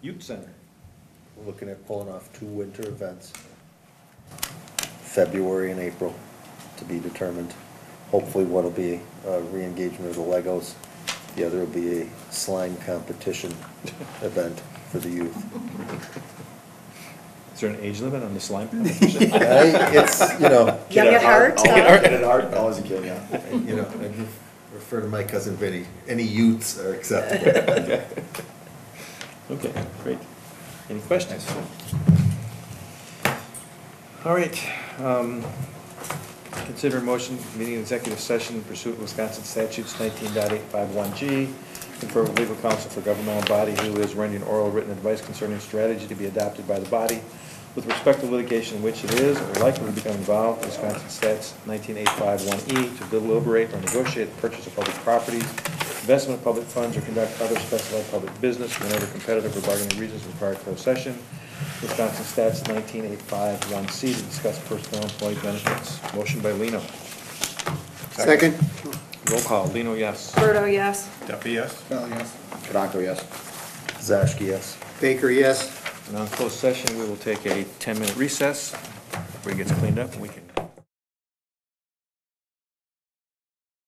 Ute Center. We're looking at pulling off 2 winter events, February and April, to be determined. Hopefully one will be a re-engagement of the Legos. The other will be a slime competition event for the youth. Is there an age limit on the slime competition? It's, Young at heart? Kid at heart, always a kid, yeah. I refer to my cousin Vinny, any youths are acceptable. Okay, great. Any questions? All right. Consider a motion, meeting executive session pursuant to Wisconsin statutes 19.851G. Confer with legal counsel for governmental body who is rendering oral written advice concerning strategy to be adopted by the body with respect to litigation in which it is or likely to become involved, Wisconsin Stats 19.851E, to deliberate or negotiate the purchase of public properties, investment of public funds, or conduct other specified public business whenever competitive or bargaining reasons require closed session. Wisconsin Stats 19.851C, to discuss personnel employee benefits. Motion by Lino. Second. Roll call. Lino, yes. Berto, yes. Duffy, yes? Well, yes. Kadanko, yes. Zashki, yes. Baker, yes. Now in closed session, we will take a 10-minute recess. Everybody gets cleaned up and we can